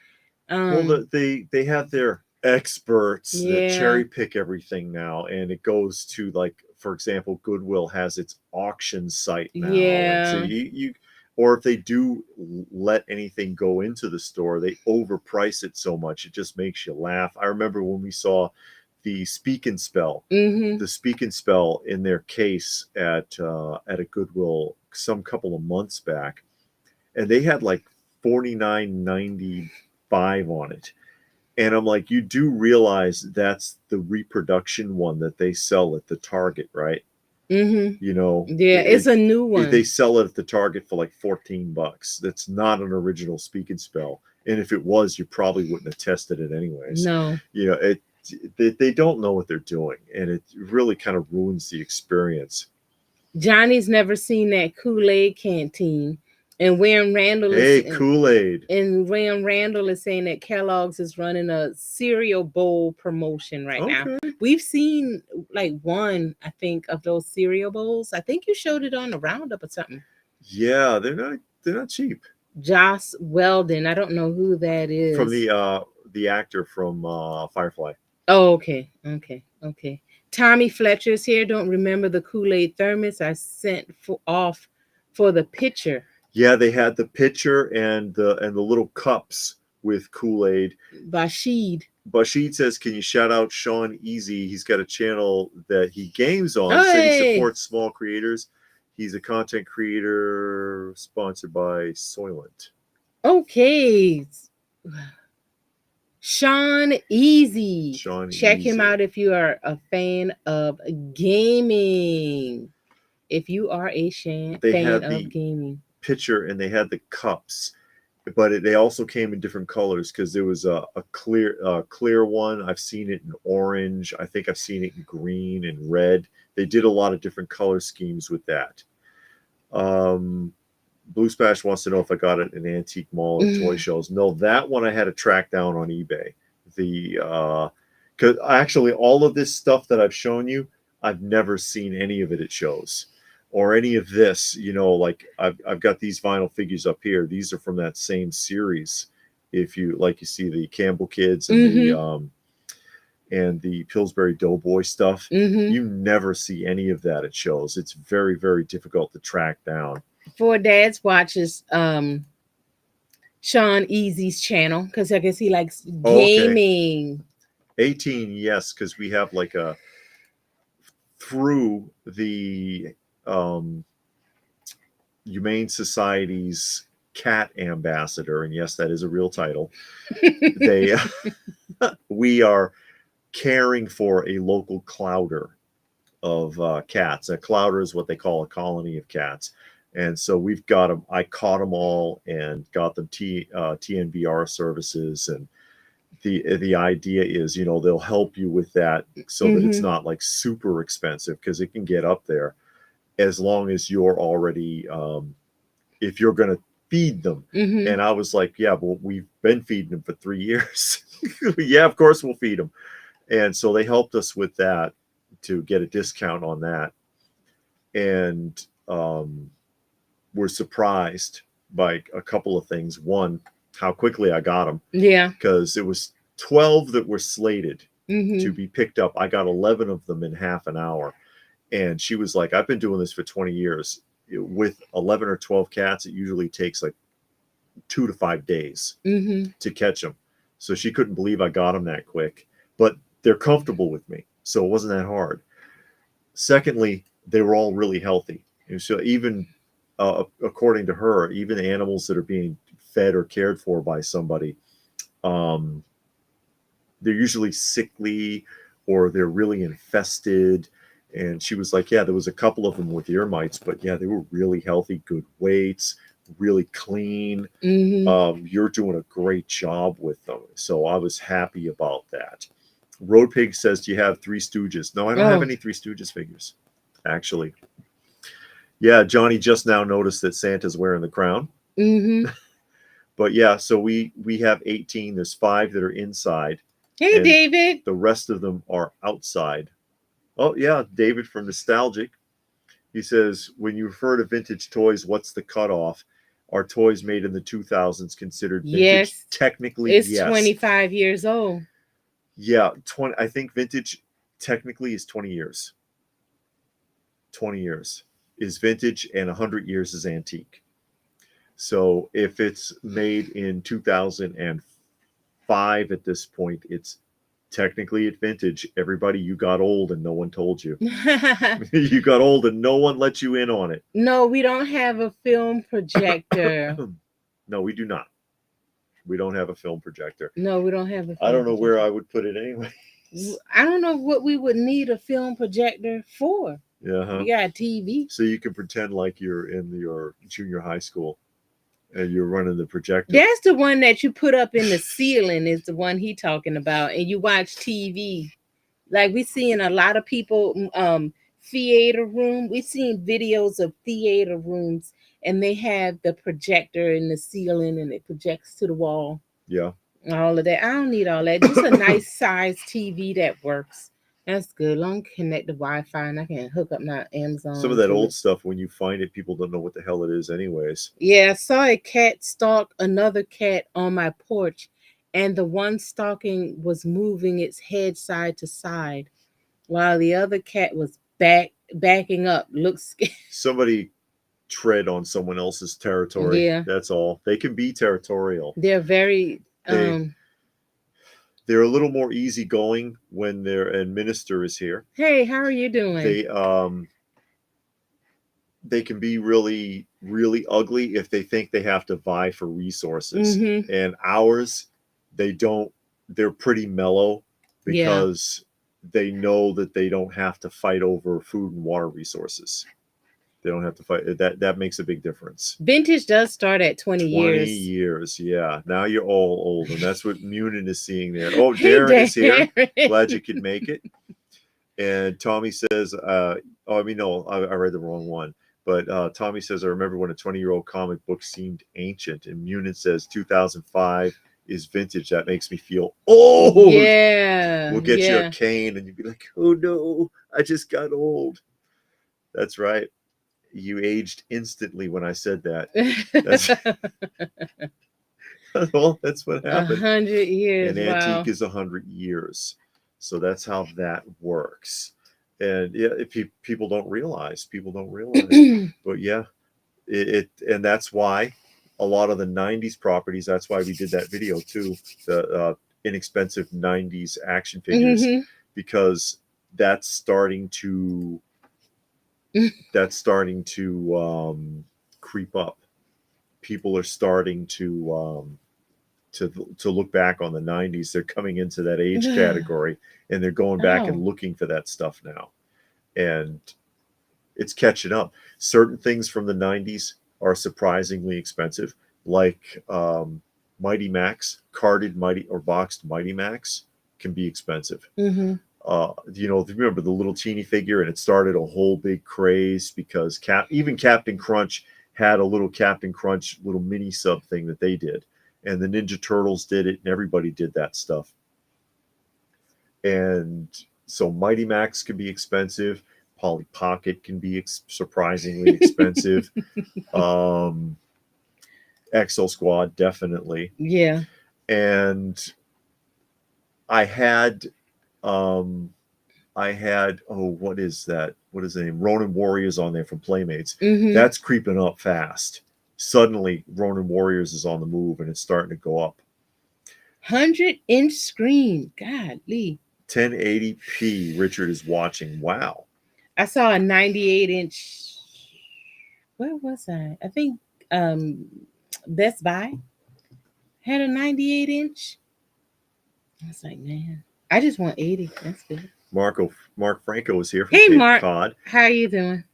Well, they have their experts that cherry pick everything now, and it goes to, like, for example, Goodwill has its auction site now. Yeah. And so you or if they do let anything go into the store, they overprice it so much it just makes you laugh. I remember when we saw the Speak and Spell, the Speak and Spell in their case at a Goodwill some couple of months back, and they had like $49.95 on it. And I'm like, you do realize that's the reproduction one that they sell at the Target, right? Yeah, it's a new one. They sell it at the Target for like $14. That's not an original Speak and Spell. And if it was, you probably wouldn't have tested it anyways. No. They don't know what they're doing, and it really kind of ruins the experience. Johnny's never seen that Kool-Aid canteen. And Wayne Randall Kool-Aid. And Wayne Randall is saying that Kellogg's is running a cereal bowl promotion right now. We've seen like one, I think, of those cereal bowls. I think you showed it on the Roundup or something. Yeah, they're not cheap. Joss Weldon, I don't know who that is. From the actor from Firefly. Oh, okay. Tommy Fletcher's here. Don't remember the Kool-Aid thermos I sent off for the pitcher. Yeah, they had the pitcher and the little cups with Kool-Aid. Bashid says, can you shout out Sean Easy? He's got a channel that he games on. Said he supports small creators. He's a content creator sponsored by Soylent. Okay. Sean Easy. Check him out if you are a fan of gaming. If you are a fan of gaming. Pitcher and they had the cups, but they also came in different colors because there was a clear one. I've seen it in orange. I think I've seen it in green and red. They did a lot of different color schemes with that. Blue Splash wants to know if I got it in antique mall or toy shows. No, that one I had to track down on eBay. Because actually all of this stuff that I've shown you, I've never seen any of it at shows or any of this. Like I've got these vinyl figures up here. These are from that same series. If you see the Campbell kids and the Pillsbury Doughboy stuff, you never see any of that at shows. It's very, very difficult to track down. For Dad's watches Sean Easy's channel because I guess he likes gaming. 18, yes, because we have like through the Humane Society's cat ambassador, and yes, that is a real title. We are caring for a local clouder of cats. A clouder is what they call a colony of cats. And so we've got them. I caught them all and got them TNVR services. And the idea is, they'll help you with that so that it's not like super expensive, because it can get up there as long as you're already, if you're going to feed them. And I was like, yeah, well, we've been feeding them for 3 years. Yeah, of course we'll feed them. And so they helped us with that to get a discount on that. And we're surprised by a couple of things. One, how quickly I got them. Yeah. Because it was 12 that were slated to be picked up. I got 11 of them in half an hour. And she was like, I've been doing this for 20 years. With 11 or 12 cats, it usually takes like 2 to 5 days to catch them. So she couldn't believe I got them that quick. But they're comfortable with me, so it wasn't that hard. Secondly, they were all really healthy. And so even according to her, even animals that are being fed or cared for by somebody, they're usually sickly or they're really infested. And she was like, yeah, there was a couple of them with ear mites, but yeah, they were really healthy, good weights, really clean. You're doing a great job with them. So I was happy about that. Road Pig says, do you have Three Stooges? No, I don't have any Three Stooges figures, actually. Yeah, Johnny just now noticed that Santa's wearing the crown. But yeah, so we have 18. There's 5 that are inside. Hey, David. The rest of them are outside. Oh, yeah, David from Nostalgic. He says, when you refer to vintage toys, what's the cutoff? Are toys made in the 2000s considered vintage? Yes. Technically, it's yes. 25 years old. Yeah, I think vintage technically is 20 years. 20 years is vintage and 100 years is antique. So if it's made in 2005 at this point, it's technically at vintage. Everybody, you got old and no one told you. You got old and no one let you in on it. No, we don't have a film projector. No, we do not. We don't have a film projector. No, we don't have a film I don't know where I would put it anyway. I don't know what we would need a film projector for. Yeah. You got a TV. So you can pretend like you're in your junior high school and you're running the projector. That's the one that you put up in the ceiling is the one he talking about. And you watch TV. Like we seeing a lot of people, theater room. We seen videos of theater rooms and they have the projector in the ceiling and it projects to the wall. Yeah. All of that. I don't need all that. Just a nice size TV that works. That's good. Long connect the Wi-Fi and I can hook up my Amazon. Some of that old stuff, when you find it, people don't know what the hell it is anyways. Yeah, I saw a cat stalk another cat on my porch and the one stalking was moving its head side to side while the other cat was backing up. Looks scared. Somebody tread on someone else's territory. Yeah. That's all. They can be territorial. They're very they're a little more easygoing when their minister is here. Hey, how are you doing? They can be really, really ugly if they think they have to vie for resources. And ours, they don't. They're pretty mellow because they know that they don't have to fight over food and water resources. They don't have to fight. That makes a big difference. Vintage does start at 20 years. 20 years, yeah. Now you're all old, and that's what Munin is seeing there. Oh, Darren is here. Glad you could make it. And Tommy says, I read the wrong one. But Tommy says, I remember when a 20-year-old comic book seemed ancient. And Munin says 2005 is vintage. That makes me feel old. Yeah. We'll get you a cane and you'll be like, oh no, I just got old. That's right. You aged instantly when I said that. Well, that's what happened. 100 years. An wow. antique is 100 years. So that's how that works. And yeah, if people don't realize, but yeah, and that's why a lot of the 90s properties, that's why we did that video too, the inexpensive 90s action figures, because that's starting to creep up. People are starting to look back on the 90s. They're coming into that age category and they're going back and looking for that stuff now, and it's catching up. Certain things from the 90s are surprisingly expensive, like Mighty Max, carded Mighty or boxed Mighty Max can be expensive. Remember the little teeny figure, and it started a whole big craze because even Captain Crunch had a little Captain Crunch little mini sub thing that they did, and the Ninja Turtles did it, and everybody did that stuff. And so Mighty Max can be expensive. Polly Pocket can be surprisingly expensive. Exo Squad, definitely. Yeah. And I had what is that? What is the name? Ronin Warriors on there from Playmates. That's creeping up fast. Suddenly, Ronin Warriors is on the move and it's starting to go up. 100-inch screen. Godly. 1080p. Richard is watching. Wow. I saw a 98-inch. Where was I? I think Best Buy had a 98-inch. I was like, man, I just want 80. That's good. Mark Franco is here from Cape Mark. Cod. How are you doing?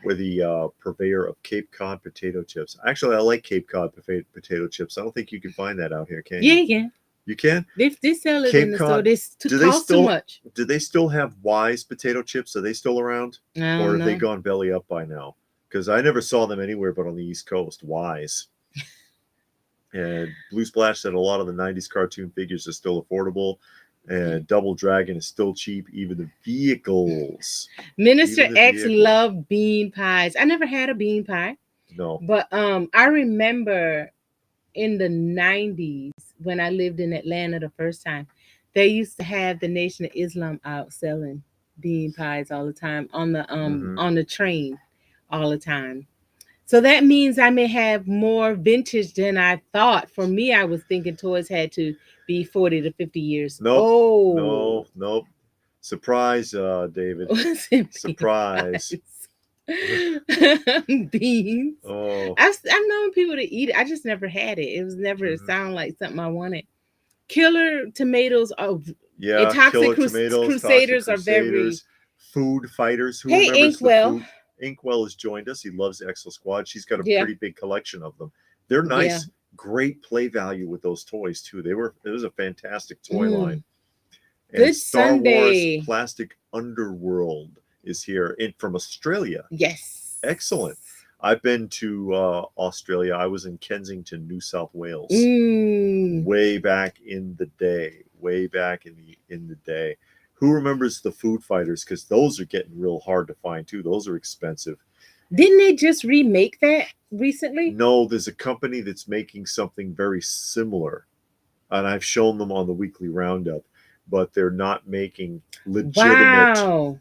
We're the purveyor of Cape Cod potato chips. Actually, I like Cape Cod potato chips. I don't think you can find that out here, can you? Yeah, you can. You can? They sell it in the store. They cost too much. Do they still have Wise potato chips? Are they still around? I don't or have know. They gone belly up by now? Because I never saw them anywhere but on the East Coast. Wise. And Blue Splash said a lot of the 90s cartoon figures are still affordable. And Double Dragon is still cheap. Even the vehicles. Minister X loved bean pies. I never had a bean pie. No. But I remember in the 90s when I lived in Atlanta the first time, they used to have the Nation of Islam out selling bean pies all the time on the train all the time. So that means I may have more vintage than I thought. For me, I was thinking toys had to be 40 to 50 years. Nope. Nope. Surprise, David. Surprise. Beans. Oh. I've known people to eat it. I just never had it. It was never sound like something I wanted. Killer tomatoes are Toxic Crusaders are very food fighters. Who hey, remembers Inkwell. the food? Inkwell has joined us. He loves Exo Squad. She's got a pretty big collection of them. They're nice, great play value with those toys too. It was a fantastic toy line. And Good Star Sunday. Wars Plastic Underworld is here from Australia. Yes. Excellent. I've been to Australia. I was in Kensington, New South Wales, way back in the day. Who remembers the Food Fighters? Because those are getting real hard to find too. Those are expensive. Didn't they just remake that recently? No, there's a company that's making something very similar, and I've shown them on the weekly roundup, but they're not making legitimate. Wow.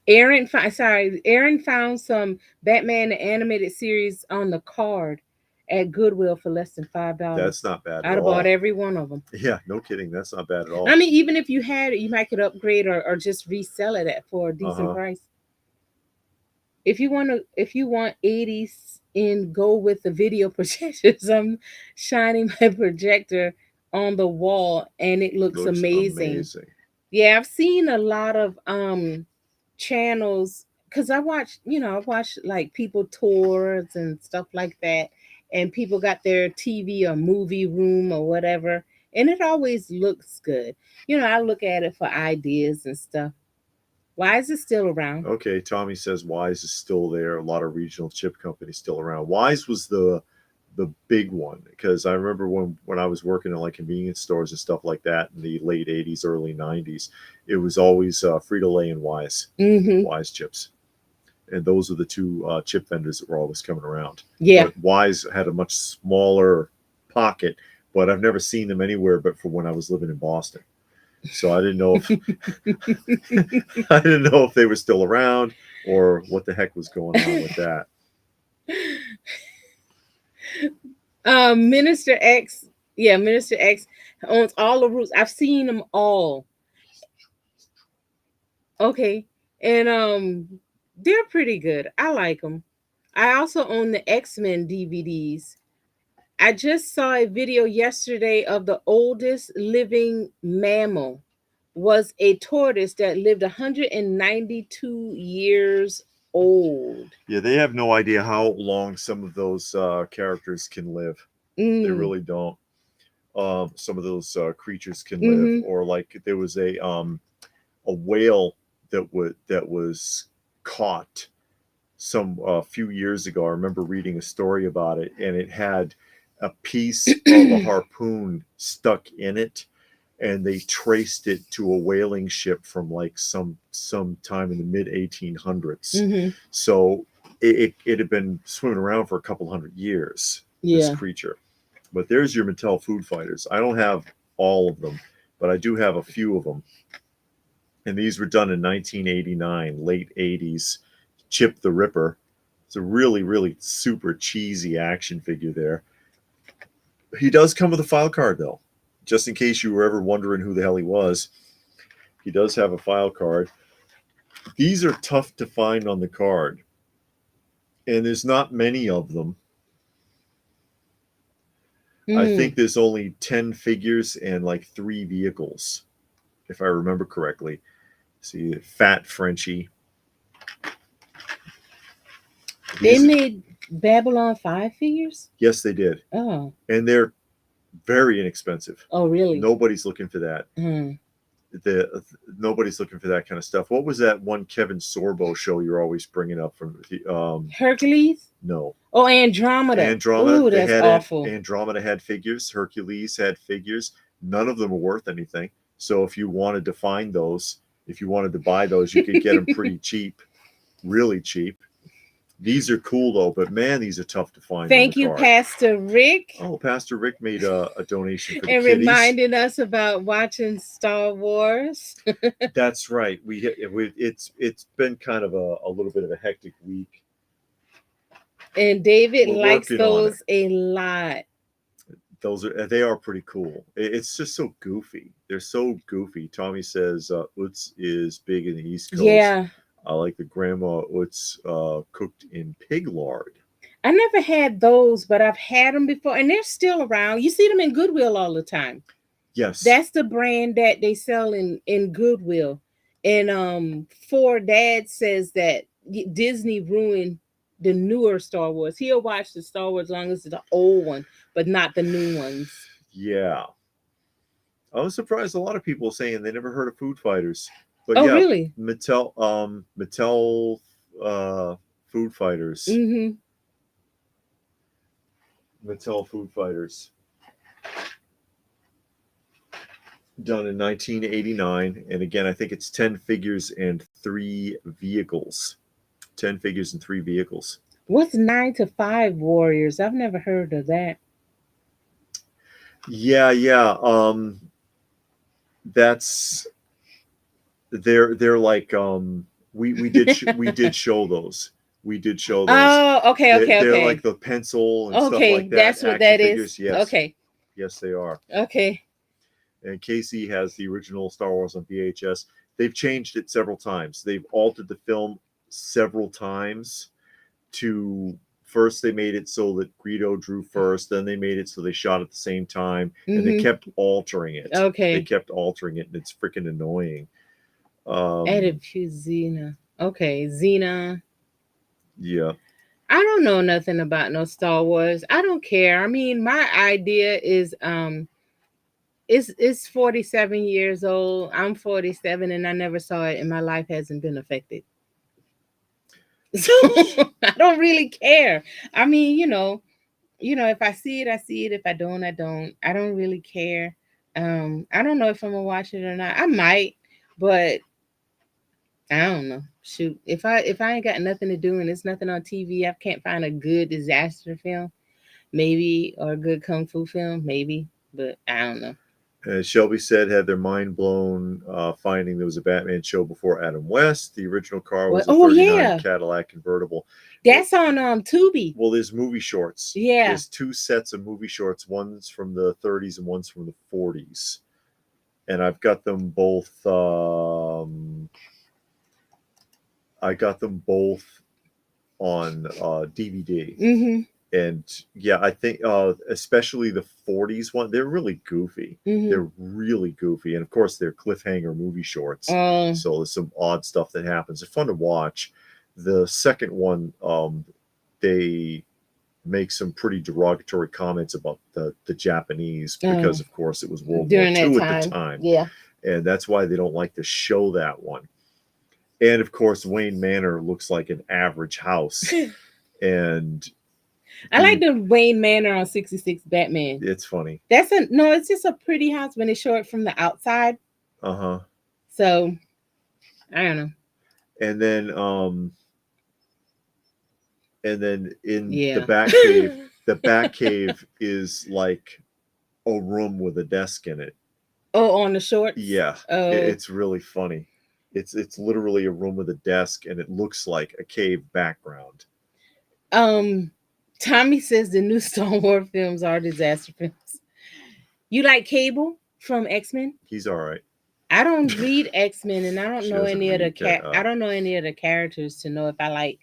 Aaron found some Batman the Animated Series on the card at Goodwill for less than $5. That's not bad at all. I'd have bought every one of them. Yeah, no kidding. That's not bad at all. I mean, even if you had it, you might could upgrade or just resell it for a decent price. If you want 80s and go with the video projectors, I'm shining my projector on the wall and it looks amazing. Yeah, I've seen a lot of channels because I watch like people tours and stuff like that, and people got their TV or movie room or whatever, and it always looks good. I look at it for ideas and stuff. Wise is still around. Okay, Tommy says Wise is still there. A lot of regional chip companies still around. Wise was the big one, because I remember when I was working in like convenience stores and stuff like that in the late 80s, early 90s, it was always Frito-Lay and Wise, Wise chips. And those are the two chip vendors that were always coming around. Yeah. But Wise had a much smaller pocket, but I've never seen them anywhere but for when I was living in Boston. So I didn't know if I didn't know if they were still around or what the heck was going on with that. Minister X, Minister X owns all the routes. I've seen them all. Okay, and they're pretty good. I like them. I also own the X-Men DVDs. I just saw a video yesterday of the oldest living mammal was a tortoise that lived 192 years old. Yeah, they have no idea how long some of those characters can live. They really don't. Some of those creatures can live, or like there was a whale that was caught a few years ago. I remember reading a story about it, and it had a piece of a harpoon stuck in it, and they traced it to a whaling ship from like some time in the mid 1800s. So it had been swimming around for a couple hundred years. This creature. But there's your Mattel Food Fighters. I don't have all of them, but I do have a few of them. And these were done in 1989, late 80s. Chip the Ripper. It's a really, really super cheesy action figure there. He does come with a file card, though. Just in case you were ever wondering who the hell he was, he does have a file card. These are tough to find on the card, and there's not many of them. I think there's only 10 figures and like 3 vehicles, if I remember correctly. See, Fat Frenchie. They made Babylon 5 figures? Yes, they did. Oh. And they're very inexpensive. Oh, really? Nobody's looking for that. Nobody's looking for that kind of stuff. What was that one Kevin Sorbo show you're always bringing up from Hercules? No. Oh, Andromeda. Andromeda. Ooh, that's awful. Andromeda had figures. Hercules had figures. None of them are worth anything. So if you wanted to find those, if you wanted to buy those, you could get them pretty cheap, really cheap. These are cool though, but man, these are tough to find. Thank you, Pastor Rick. Oh, Pastor Rick made a donation for the and kiddies. Reminding us about watching Star Wars. That's right. It's been kind of a little bit of a hectic week. And David likes those a lot. They are pretty cool. It's just so goofy. They're so goofy. Tommy says Utz is big in the East Coast. Yeah. I like the Grandma Utz cooked in pig lard. I never had those, but I've had them before, and they're still around. You see them in Goodwill all the time. Yes. That's the brand that they sell in Goodwill. And Ford Dad says that Disney ruined the newer Star Wars. He'll watch the Star Wars as long as it's the old one, but not the new ones. Yeah. I was surprised a lot of people saying they never heard of Food Fighters. But really? Mattel Food Fighters. Mattel Food Fighters. Done in 1989. And again, I think it's 10 figures and 3 vehicles. 10 figures and 3 vehicles. What's 9 to 5 Warriors? I've never heard of that. Yeah. That's... They're like we did show those. We did show those. Oh, okay. They're like the pencil and stuff like that. That's what that figures. Is. Yes. Okay. Yes, they are. Okay. And Casey has the original Star Wars on VHS. They've changed it several times. They've altered the film several times. First, they made it so that Greedo drew first. Then they made it so they shot at the same time, and they kept altering it. Okay. They kept altering it, and it's freaking annoying. Added to Xena. Okay, Xena. Yeah. I don't know nothing about no Star Wars. I don't care. I mean, my idea is It's 47 years old. I'm 47 and I never saw it and my life hasn't been affected. So I don't really care. I mean, if I see it, I see it. If I don't, I don't. I don't really care. I don't know if I'm gonna watch it or not. I might, but I don't know. Shoot, if I ain't got nothing to do and there's nothing on TV, I can't find a good disaster film, maybe, or a good kung fu film, maybe. But I don't know. Shelby said had their mind blown finding there was a Batman show before Adam West. The original car was a 39 Cadillac convertible. That's on Tubi. Well, there's movie shorts. Yeah. There's 2 sets of movie shorts. One's from the 30s and one's from the 40s. And I've got them both. I got them both on DVD. Mm-hmm. And yeah, I think especially the 40s one, they're really goofy. Mm-hmm. They're really goofy. And of course, they're cliffhanger movie shorts. So there's some odd stuff that happens. They're fun to watch. The second one, they make some pretty derogatory comments about the Japanese because, of course, it was World War II at the time. Yeah. And that's why they don't like to show that one. And of course, Wayne Manor looks like an average house. And I like the Wayne Manor on 66 Batman. It's funny. It's just a pretty house when they show it from the outside. Uh-huh. So I don't know. And then in the Batcave, the Batcave is like a room with a desk in it. Oh, on the shorts? Yeah. Oh. It's really funny. It's literally a room with a desk and it looks like a cave background. Tommy says the new Star Wars films are disaster films. You like Cable from X-Men? He's all right. I don't read X-Men and I don't know any of the I don't know any of the characters to know if I like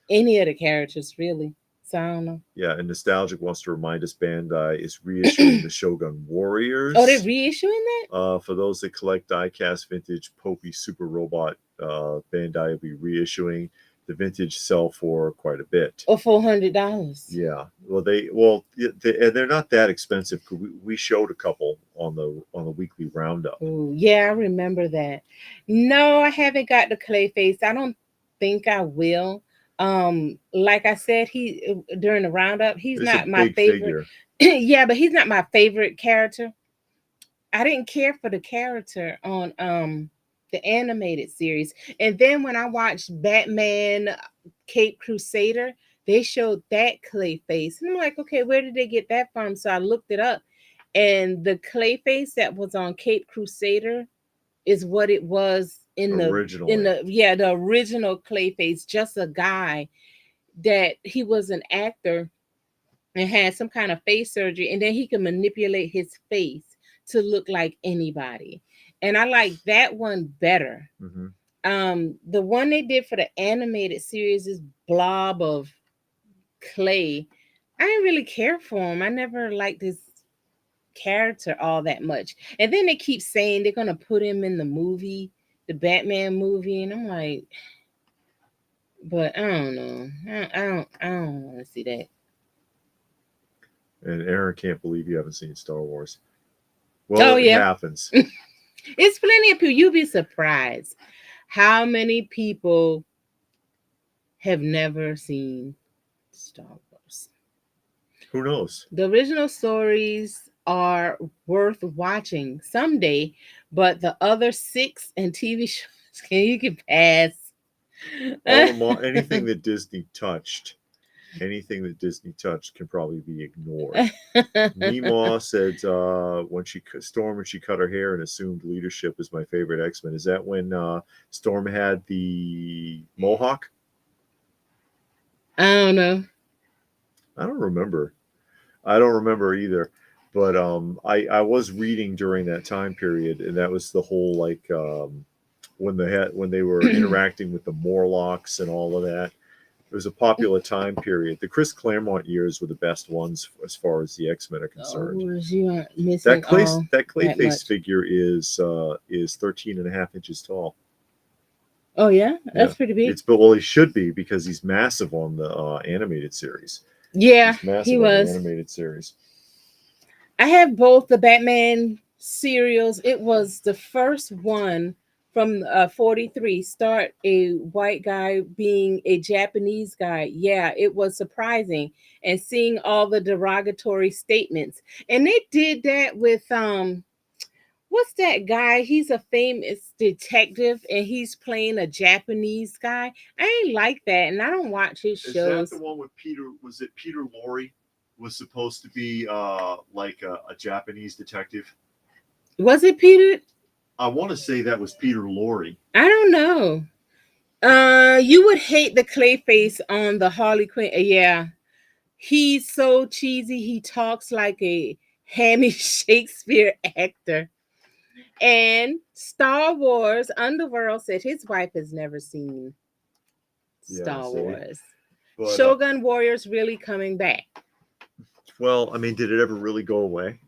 any of the characters really. So I don't know. Yeah, and Nostalgic wants to remind us Bandai is reissuing the Shogun Warriors. Oh, they're reissuing that? For those that collect die-cast vintage Popey Super Robot, Bandai will be reissuing. The vintage sell for quite a bit. Oh, $400. Yeah. Well, they're not that expensive. We showed a couple on the weekly roundup. Ooh, yeah, I remember that. No, I haven't got the Clayface. I don't think I will. Like I said, during the roundup, he's not my favorite. Yeah, but he's not my favorite character. I didn't care for the character on the animated series. And then when I watched Batman Cape Crusader, they showed that Clayface. And I'm like, okay, where did they get that from? So I looked it up. And the Clayface that was on Cape Crusader is what it was the original Clayface, just a guy that he was an actor and had some kind of face surgery, and then he could manipulate his face to look like anybody. And I like that one better. Mm-hmm. The one they did for the animated series is blob of clay. I didn't really care for him. I never liked his character all that much. And then they keep saying they're gonna put him in the movie, the Batman movie, and I'm like, but I don't know. I don't want to see that. And Aaron can't believe you haven't seen Star Wars. Well, it happens. It's plenty of people. You'd be surprised how many people have never seen Star Wars. Who knows? The original stories are worth watching someday, but the other 6 and TV shows you can pass. Anything that Disney touched can probably be ignored. Meemaw said when she cut her hair and assumed leadership is my favorite X-Men. Is that when Storm had the mohawk? I don't know. I don't remember. I don't remember either. But I was reading during that time period, and that was the whole like when they were interacting with the Morlocks and all of that. It was a popular time period. The Chris Claremont years were the best ones as far as the X-Men are concerned. That Clayface figure is 13.5 inches tall. Oh yeah, that's pretty big. He should be because he's massive on the animated series. Yeah, he was on the animated series. I have both the Batman serials. It was the first one from 43 start a white guy being a Japanese guy. Yeah, it was surprising, and seeing all the derogatory statements. And they did that with what's that guy? He's a famous detective and he's playing a Japanese guy. I ain't like that, and I don't watch his shows. Is that the one with Peter? Was it Peter Lorre? Was supposed to be like a Japanese detective. Was it Peter? I want to say that was Peter Lorre. I don't know. You would hate the Clayface on the Harley Quinn. Yeah, he's so cheesy. He talks like a hammy Shakespeare actor. And Star Wars Underworld said his wife has never seen Star Wars. But, Shogun Warriors really coming back. Well, I mean, did it ever really go away?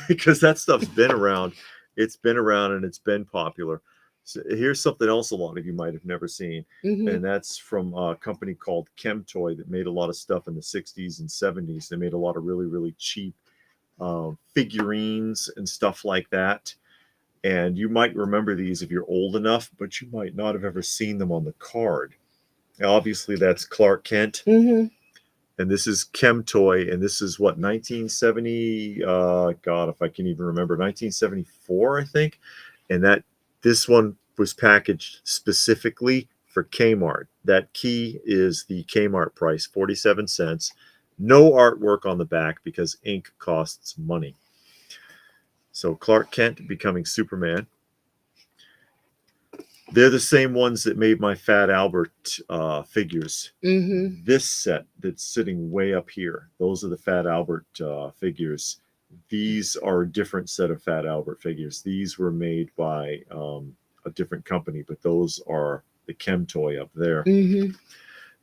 Because that stuff's been around. It's been around and it's been popular. So here's something else a lot of you might have never seen. And that's from a company called Chemtoy that made a lot of stuff in the 60s and 70s. They made a lot of really, really cheap figurines and stuff like that. And you might remember these if you're old enough, but you might not have ever seen them on the card. Now, obviously, that's Clark Kent. And this is Chemtoy, and this is what, 1970, God, if I can even remember, 1974, I think. And this one was packaged specifically for Kmart. That key is the Kmart price, 47 cents. No artwork on the back because ink costs money. So Clark Kent becoming Superman. They're the same ones that made my Fat Albert figures. This set that's sitting way up here, those are the Fat Albert figures. These are a different set of Fat Albert figures. These were made by a different company, but those are the Chemtoy up there.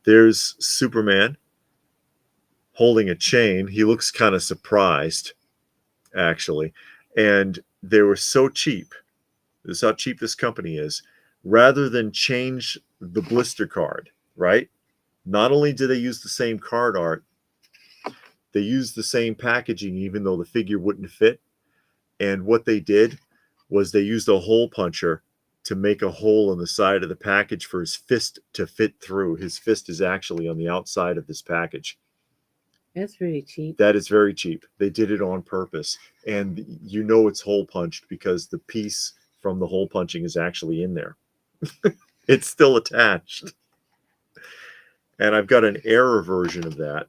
There's Superman holding a chain. He looks kind of surprised, actually. And they were so cheap. This is how cheap this company is. Rather than change the blister card, right? Not only do they use the same card art, they used the same packaging, even though the figure wouldn't fit. And what they did was they used a hole puncher to make a hole in the side of the package for his fist to fit through. His fist is actually on the outside of this package. That's really cheap. That is very cheap. They did it on purpose. And you know it's hole punched because the piece from the hole punching is actually in there. It's still attached. And I've got an error version of that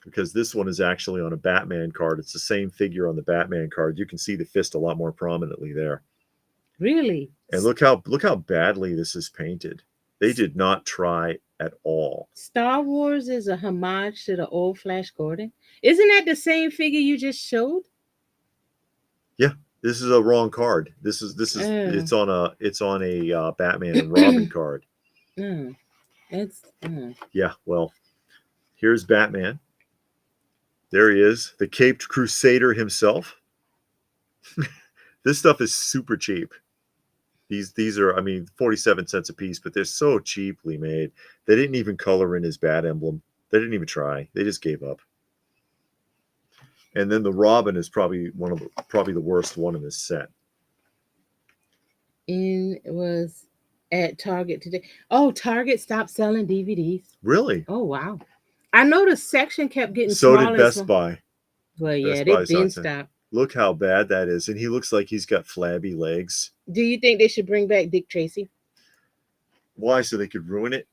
because this one is actually on a Batman card. It's the same figure on the Batman card. You can see the fist a lot more prominently there. Really? And look how badly this is painted. They did not try at all. Star Wars is a homage to the old Flash Gordon. Isn't that the same figure you just showed? Yeah. This is a wrong card. This is it's on a Batman and Robin card. Yeah, well, here's Batman. There he is, the Caped Crusader himself. This stuff is super cheap. These are, I mean, 47 cents a piece, but they're so cheaply made. They didn't even color in his bat emblem. They didn't even try. They just gave up. And then the Robin is probably the worst one in this set. And it was at Target today. Oh, Target stopped selling DVDs. Really? Oh, wow. I know the section kept getting smaller. So did Best Buy. Well, yeah, they've been stopped. Look how bad that is. And he looks like he's got flabby legs. Do you think they should bring back Dick Tracy? Why? So they could ruin it?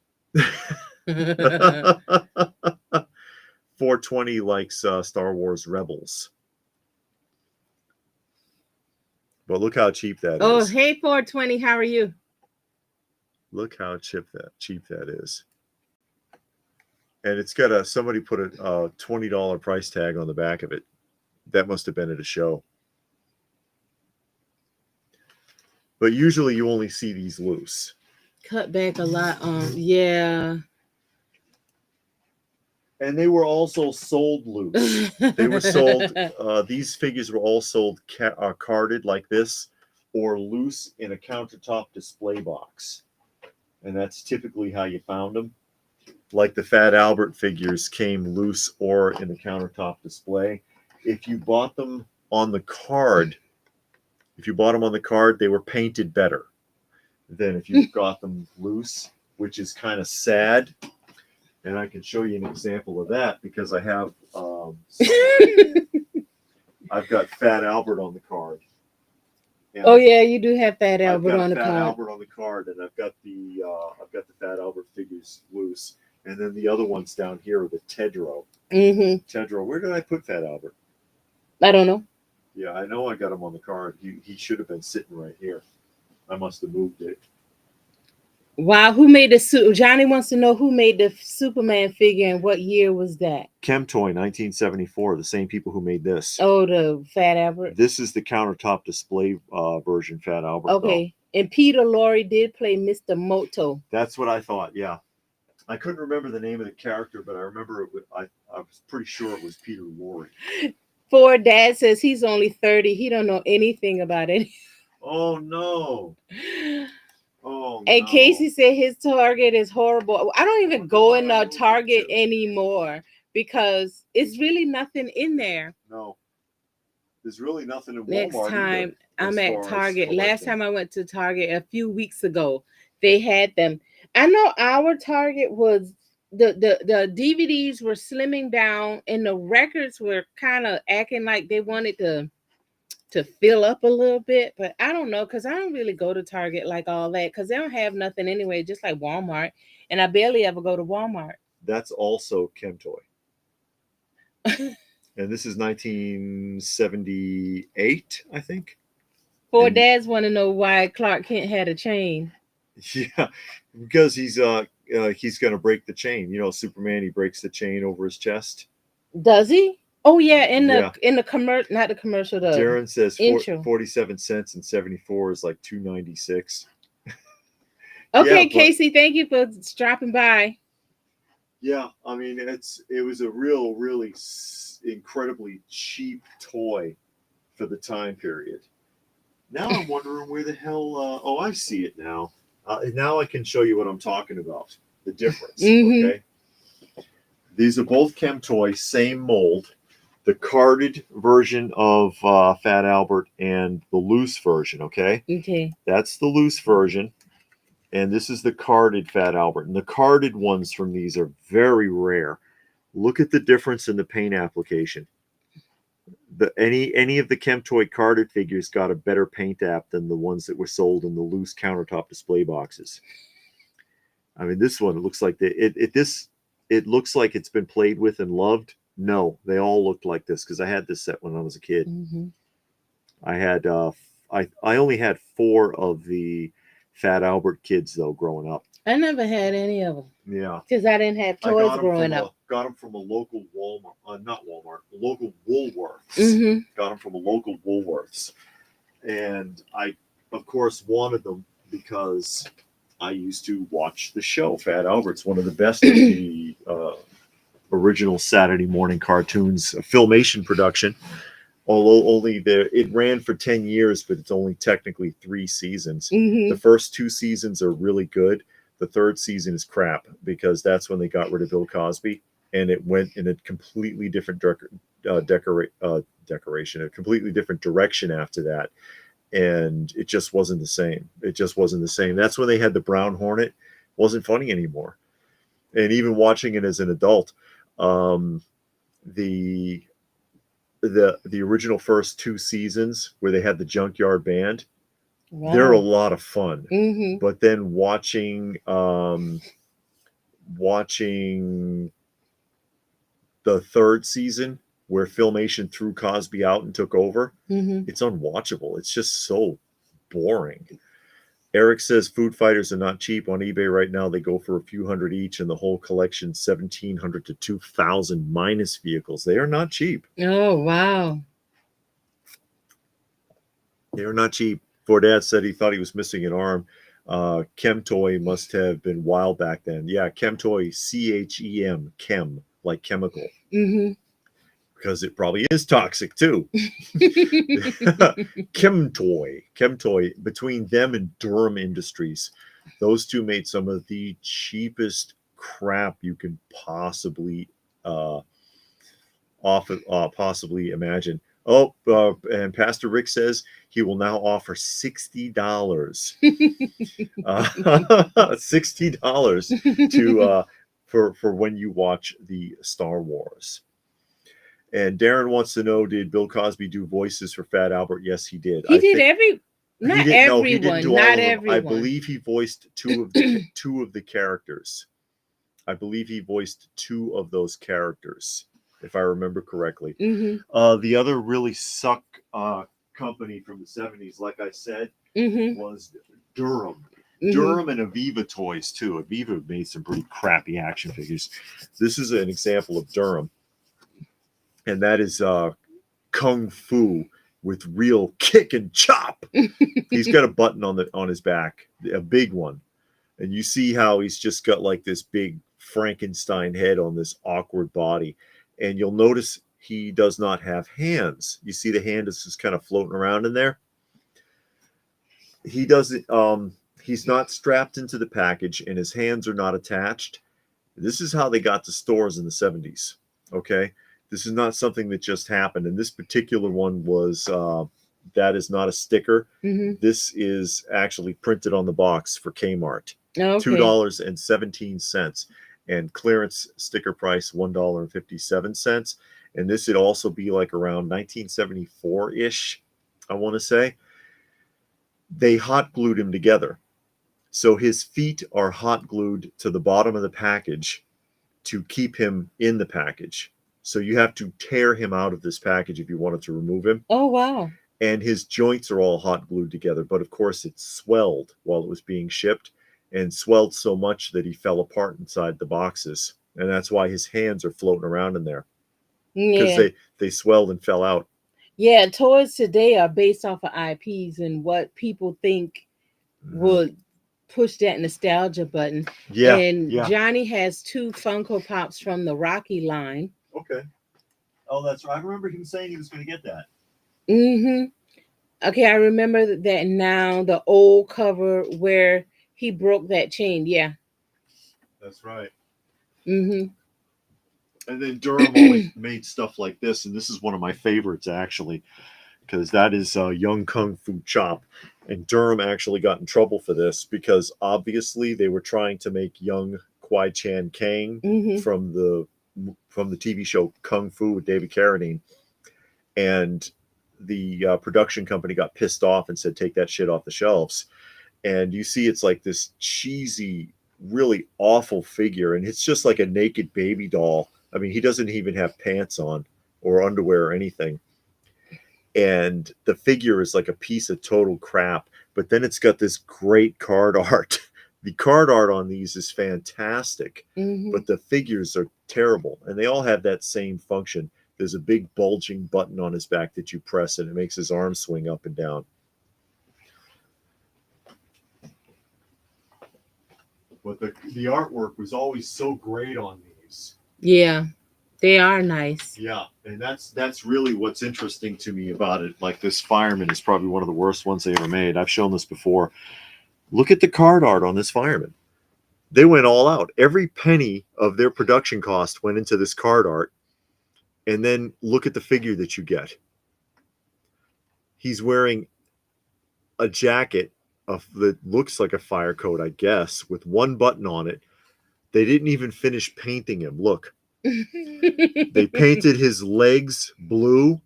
420 likes Star Wars Rebels. But look how cheap that is. Oh, hey, 420, how are you? Look how cheap that is. And it's got somebody put a $20 price tag on the back of it. That must have been at a show. But usually you only see these loose. Cut back a lot on, yeah. And they were also sold loose. They were sold, these figures were all sold carded like this or loose in a countertop display box. And that's typically how you found them. Like the Fat Albert figures came loose or in the countertop display. if you bought them on the card, they were painted better than if you got them loose, which is kind of sad. And I can show you an example of that because I have I've got Fat Albert on the card. Oh yeah, you do have Fat Albert on the Fat card. Albert on the card, and I've got the Fat Albert figures loose, and then the other ones down here are the Tedro. Tedro, where did I put Fat Albert? I don't know. Yeah, I know I got him on the card. He should have been sitting right here. I must have moved it. Wow, who made the Johnny wants to know who made the Superman figure and what year was that? Chemtoy, 1974. The same people who made this. Oh, the Fat Albert. This is the countertop display version Fat Albert. Okay, though. And Peter Lorre did play Mr. Moto. That's what I thought. Yeah, I couldn't remember the name of the character, but I remember it. I was pretty sure it was Peter Lorre. Ford Dad says he's only 30. He don't know anything about it. Oh no. Oh, and no. Casey said his Target is horrible. I don't even go in the Target anymore because it's really nothing in there. No, there's really nothing in Walmart. Next time I'm at Target. Last time I went to Target a few weeks ago, they had them. I know our Target was the DVDs were slimming down and the records were kind of acting like they wanted to fill up a little bit, but I don't know because I don't really go to Target like all that because they don't have nothing anyway, just like Walmart, and I barely ever go to Walmart. That's also Chemtoy. And this is 1978, I think. Four dads want to know why Clark Kent had a chain. Yeah, because he's going to break the chain. You know, Superman, he breaks the chain over his chest. Does he? Oh yeah, in the commercial, not the commercial. The Darren says 47 cents and 74 is like $2.96. Okay, yeah, Casey, thank you for dropping by. Yeah, I mean it was a really incredibly cheap toy for the time period. Now I'm wondering where the hell. Oh, I see it now. Now I can show you what I'm talking about. The difference. Okay. These are both Chemtoy, same mold. The carded version of Fat Albert and the loose version, okay? Okay. That's the loose version. And this is the carded Fat Albert. And the carded ones from these are very rare. Look at the difference in the paint application. Any of the Chemtoy carded figures got a better paint app than the ones that were sold in the loose countertop display boxes. I mean, this one, it looks like it looks like it's been played with and loved. No, they all looked like this because I had this set when I was a kid. I had I only had 4 of the Fat Albert kids though growing up. I never had any of them. Yeah, because I didn't have toys growing up. Got them from a local Walmart, not Walmart, a local Woolworths. Got them from a local Woolworths, and I, of course, wanted them because I used to watch the show. Fat Albert's one of the best of the original Saturday morning cartoons, a Filmation production. Although only it ran for 10 years, but it's only technically 3 seasons. The first 2 seasons are really good. The 3rd season is crap because that's when they got rid of Bill Cosby, and it went in a completely different decoration, a completely different direction after that. And it just wasn't the same. That's when they had the Brown Hornet. It wasn't funny anymore. And even watching it as an adult, the original first 2 seasons where they had the Junkyard Band, they're a lot of fun. But then watching the 3rd season where Filmation threw Cosby out and took over, it's unwatchable. It's just so boring. Eric says Food Fighters are not cheap on eBay right now. They go for a few hundred each, and the whole collection 1,700 to 2,000 minus vehicles. They are not cheap. Oh wow! They are not cheap. Fordad said he thought he was missing an arm. Chemtoy must have been wild back then. Yeah, Chemtoy, CHEM, chem, like chemical. Because it probably is toxic too. Chemtoy, between them and Durham Industries, those two made some of the cheapest crap you can possibly possibly imagine. Oh, and Pastor Rick says he will now offer $60. $60 to for when you watch the Star Wars. And Darren wants to know, did Bill Cosby do voices for Fat Albert? Yes, he did. He did every. Not he didn't, everyone. No, he didn't do not all of them. everyone. I believe he voiced two of the characters. I believe he voiced two of those characters, if I remember correctly. Mm-hmm. The other really suck company from the 70s, like I said, was Durham. Durham and Aviva Toys too. Aviva made some pretty crappy action figures. This is an example of Durham, and that is Kung Fu with real kick and chop. He's got a button on his back, a big one, and you see how he's just got like this big Frankenstein head on this awkward body, and you'll notice he does not have hands. You see the hand is just kind of floating around in there. He doesn't. He's not strapped into the package, and his hands are not attached. This is how they got to stores in the 70s. Okay, this is not something that just happened. And this particular one was that is not a sticker. This is actually printed on the box for Kmart. Okay. $2.17, and clearance sticker price $1.57. And this would also be like around 1974-ish, I want to say. They hot glued him together. So his feet are hot glued to the bottom of the package to keep him in the package. So you have to tear him out of this package if you wanted to remove him. Oh, wow. And his joints are all hot glued together. But of course, it swelled while it was being shipped, and swelled so much that he fell apart inside the boxes. And that's why his hands are floating around in there. Because they swelled and fell out. Yeah, toys today are based off of IPs and what people think would push that nostalgia button. Yeah. And Johnny has 2 Funko Pops from the Rocky line. Okay. Oh, that's right. I remember him saying he was going to get that. Okay, I remember that now. The old cover where he broke that chain. Yeah. That's right. And then Durham always made stuff like this, and this is one of my favorites actually, because that is Young Kung Fu Chop. And Durham actually got in trouble for this because obviously they were trying to make young Kwai Chan Kang from the TV show Kung Fu with David Carradine, and the production company got pissed off and said, "Take that shit off the shelves." And you see, it's like this cheesy, really awful figure, and it's just like a naked baby doll. I mean, he doesn't even have pants on or underwear or anything. And the figure is like a piece of total crap, but then it's got this great card art. The card art on these is fantastic, but the figures are terrible, and they all have that same function. There's a big bulging button on his back that you press, and it makes his arm swing up and down. But the artwork was always so great on these. Yeah. They are nice. Yeah, and that's really what's interesting to me about it. Like, this fireman is probably one of the worst ones they ever made. I've shown this before. Look at the card art on this fireman. They went all out. Every penny of their production cost went into this card art. And then look at the figure that you get. He's wearing a jacket that looks like a fire coat, I guess, with one button on it. They didn't even finish painting him. Look. They painted his legs blue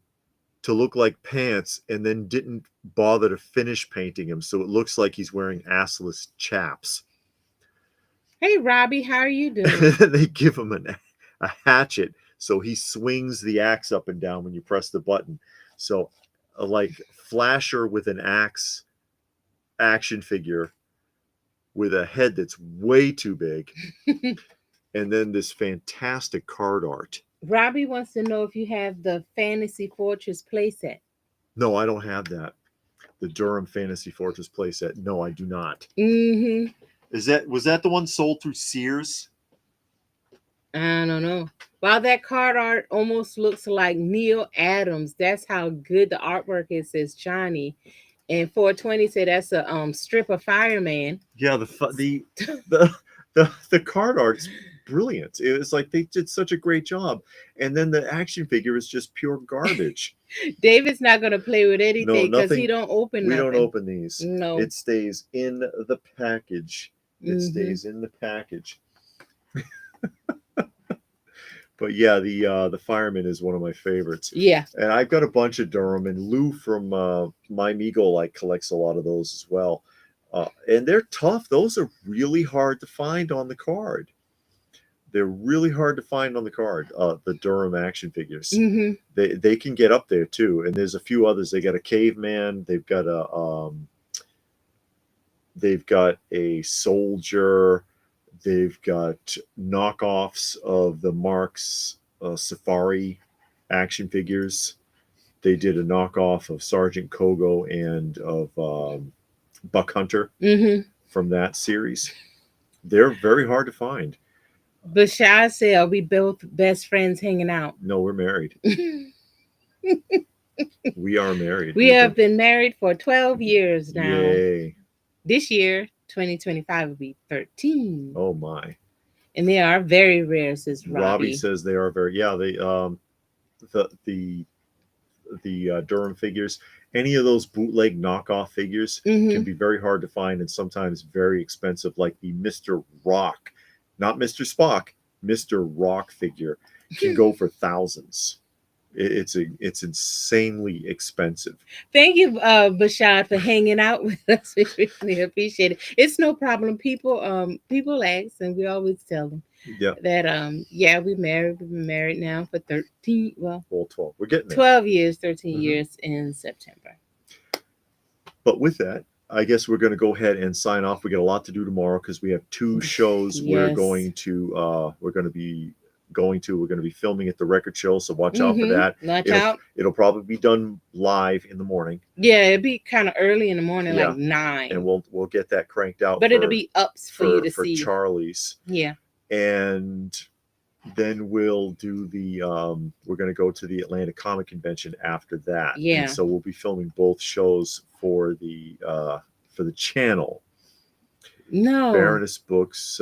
to look like pants, and then didn't bother to finish painting him, so it looks like he's wearing assless chaps. Hey, Robbie, how are you doing? They give him a hatchet, so he swings the axe up and down when you press the button. So, like Flasher with an axe action figure with a head that's way too big. And then this fantastic card art. Robbie wants to know if you have the Fantasy Fortress playset. No, I don't have that. The Durham Fantasy Fortress playset. No, I do not. Was that the one sold through Sears? I don't know. Wow, that card art almost looks like Neil Adams. That's how good the artwork is, says Johnny. And 420 said that's a strip of Fireman. Yeah, the card art's brilliant. It was like they did such a great job. And then the action figure is just pure garbage. David's not going to play with anything because he don't open we nothing. Don't open these. No. It stays in the package. It stays in the package. But yeah, the fireman is one of my favorites. Yeah. And I've got a bunch of Durham, and Lou from My Meagle collects a lot of those as well. And they're tough. Those are really hard to find on the card. They're really hard to find on the card. The Durham action figures. They can get up there too. And there's a few others. They got a caveman. They've got a soldier. They've got knockoffs of the Marx Safari action figures. They did a knockoff of Sergeant Kogo and of Buck Hunter from that series. They're very hard to find. Bashar said, "Are we both best friends hanging out?" No, we're married. We are married. We have been married for 12 years now. Yay. This year, 2025 will be 13. Oh my. And they are very rare, says Robbie. Robbie says they are very, yeah, they the Durham figures, any of those bootleg knockoff figures can be very hard to find and sometimes very expensive, like the Mr. Rock, not Mr. Spock, Mr. Rock figure can go for thousands. It's insanely expensive. Thank you, Bashad, for hanging out with us. We really appreciate it. It's no problem. People ask, and we always tell them that we're married. We've been married now for 13. Well, 12. We're getting there. 12 years, 13 years in September. But with that, I guess we're going to go ahead and sign off. We got a lot to do tomorrow because we have 2 shows we're going to be filming at the record show, so watch out for that. Watch out. It'll probably be done live in the morning. Yeah, it'll be kind of early in the morning, like 9. And we'll get that cranked out. But it'll be ups for you to see. For Charlie's. Yeah. And then we'll do we're going to go to the Atlanta Comic Convention after that. Yeah. And so we'll be filming both shows for the channel. No. Baroness books,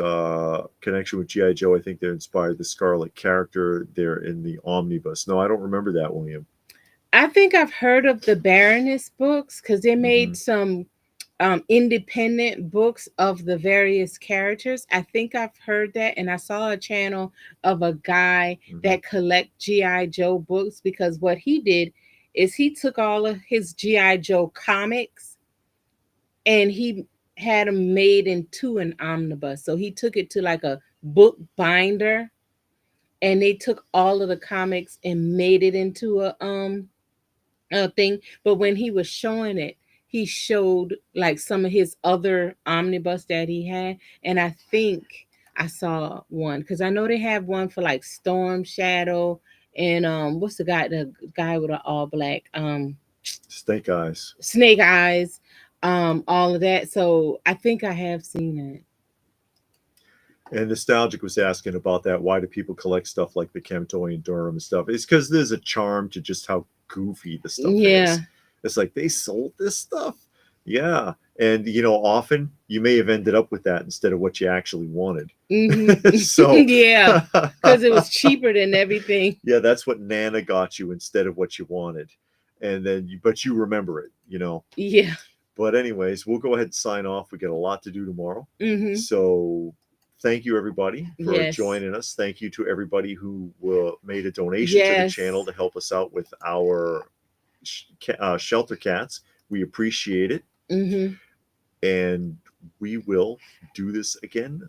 connection with G.I. Joe. I think they're inspired the Scarlet character. They're in the omnibus. No, I don't remember that, William. I think I've heard of the Baroness books because they made some independent books of the various characters. I think I've heard that, and I saw a channel of a guy that collect G.I. Joe books, because what he did is he took all of his G.I. Joe comics and he had them made into an omnibus. So he took it to like a book binder, and they took all of the comics and made it into a thing. But when he was showing it, he showed like some of his other omnibus that he had, and I think I saw one because I know they have one for like Storm Shadow and what's the guy with an all black Snake Eyes. All of that. So I think I have seen it. And Nostalgic was asking about that. Why do people collect stuff like the Camtoy and Durham and stuff? It's because there's a charm to just how goofy the stuff is. It's like, they sold this stuff. Yeah. And, often you may have ended up with that instead of what you actually wanted. So yeah, because it was cheaper than everything. Yeah, that's what Nana got you instead of what you wanted. And then, but you remember it, Yeah. But anyways, we'll go ahead and sign off. We got a lot to do tomorrow. So thank you, everybody, for joining us. Thank you to everybody who made a donation to the channel to help us out with our shelter cats. We appreciate it. And we will do this again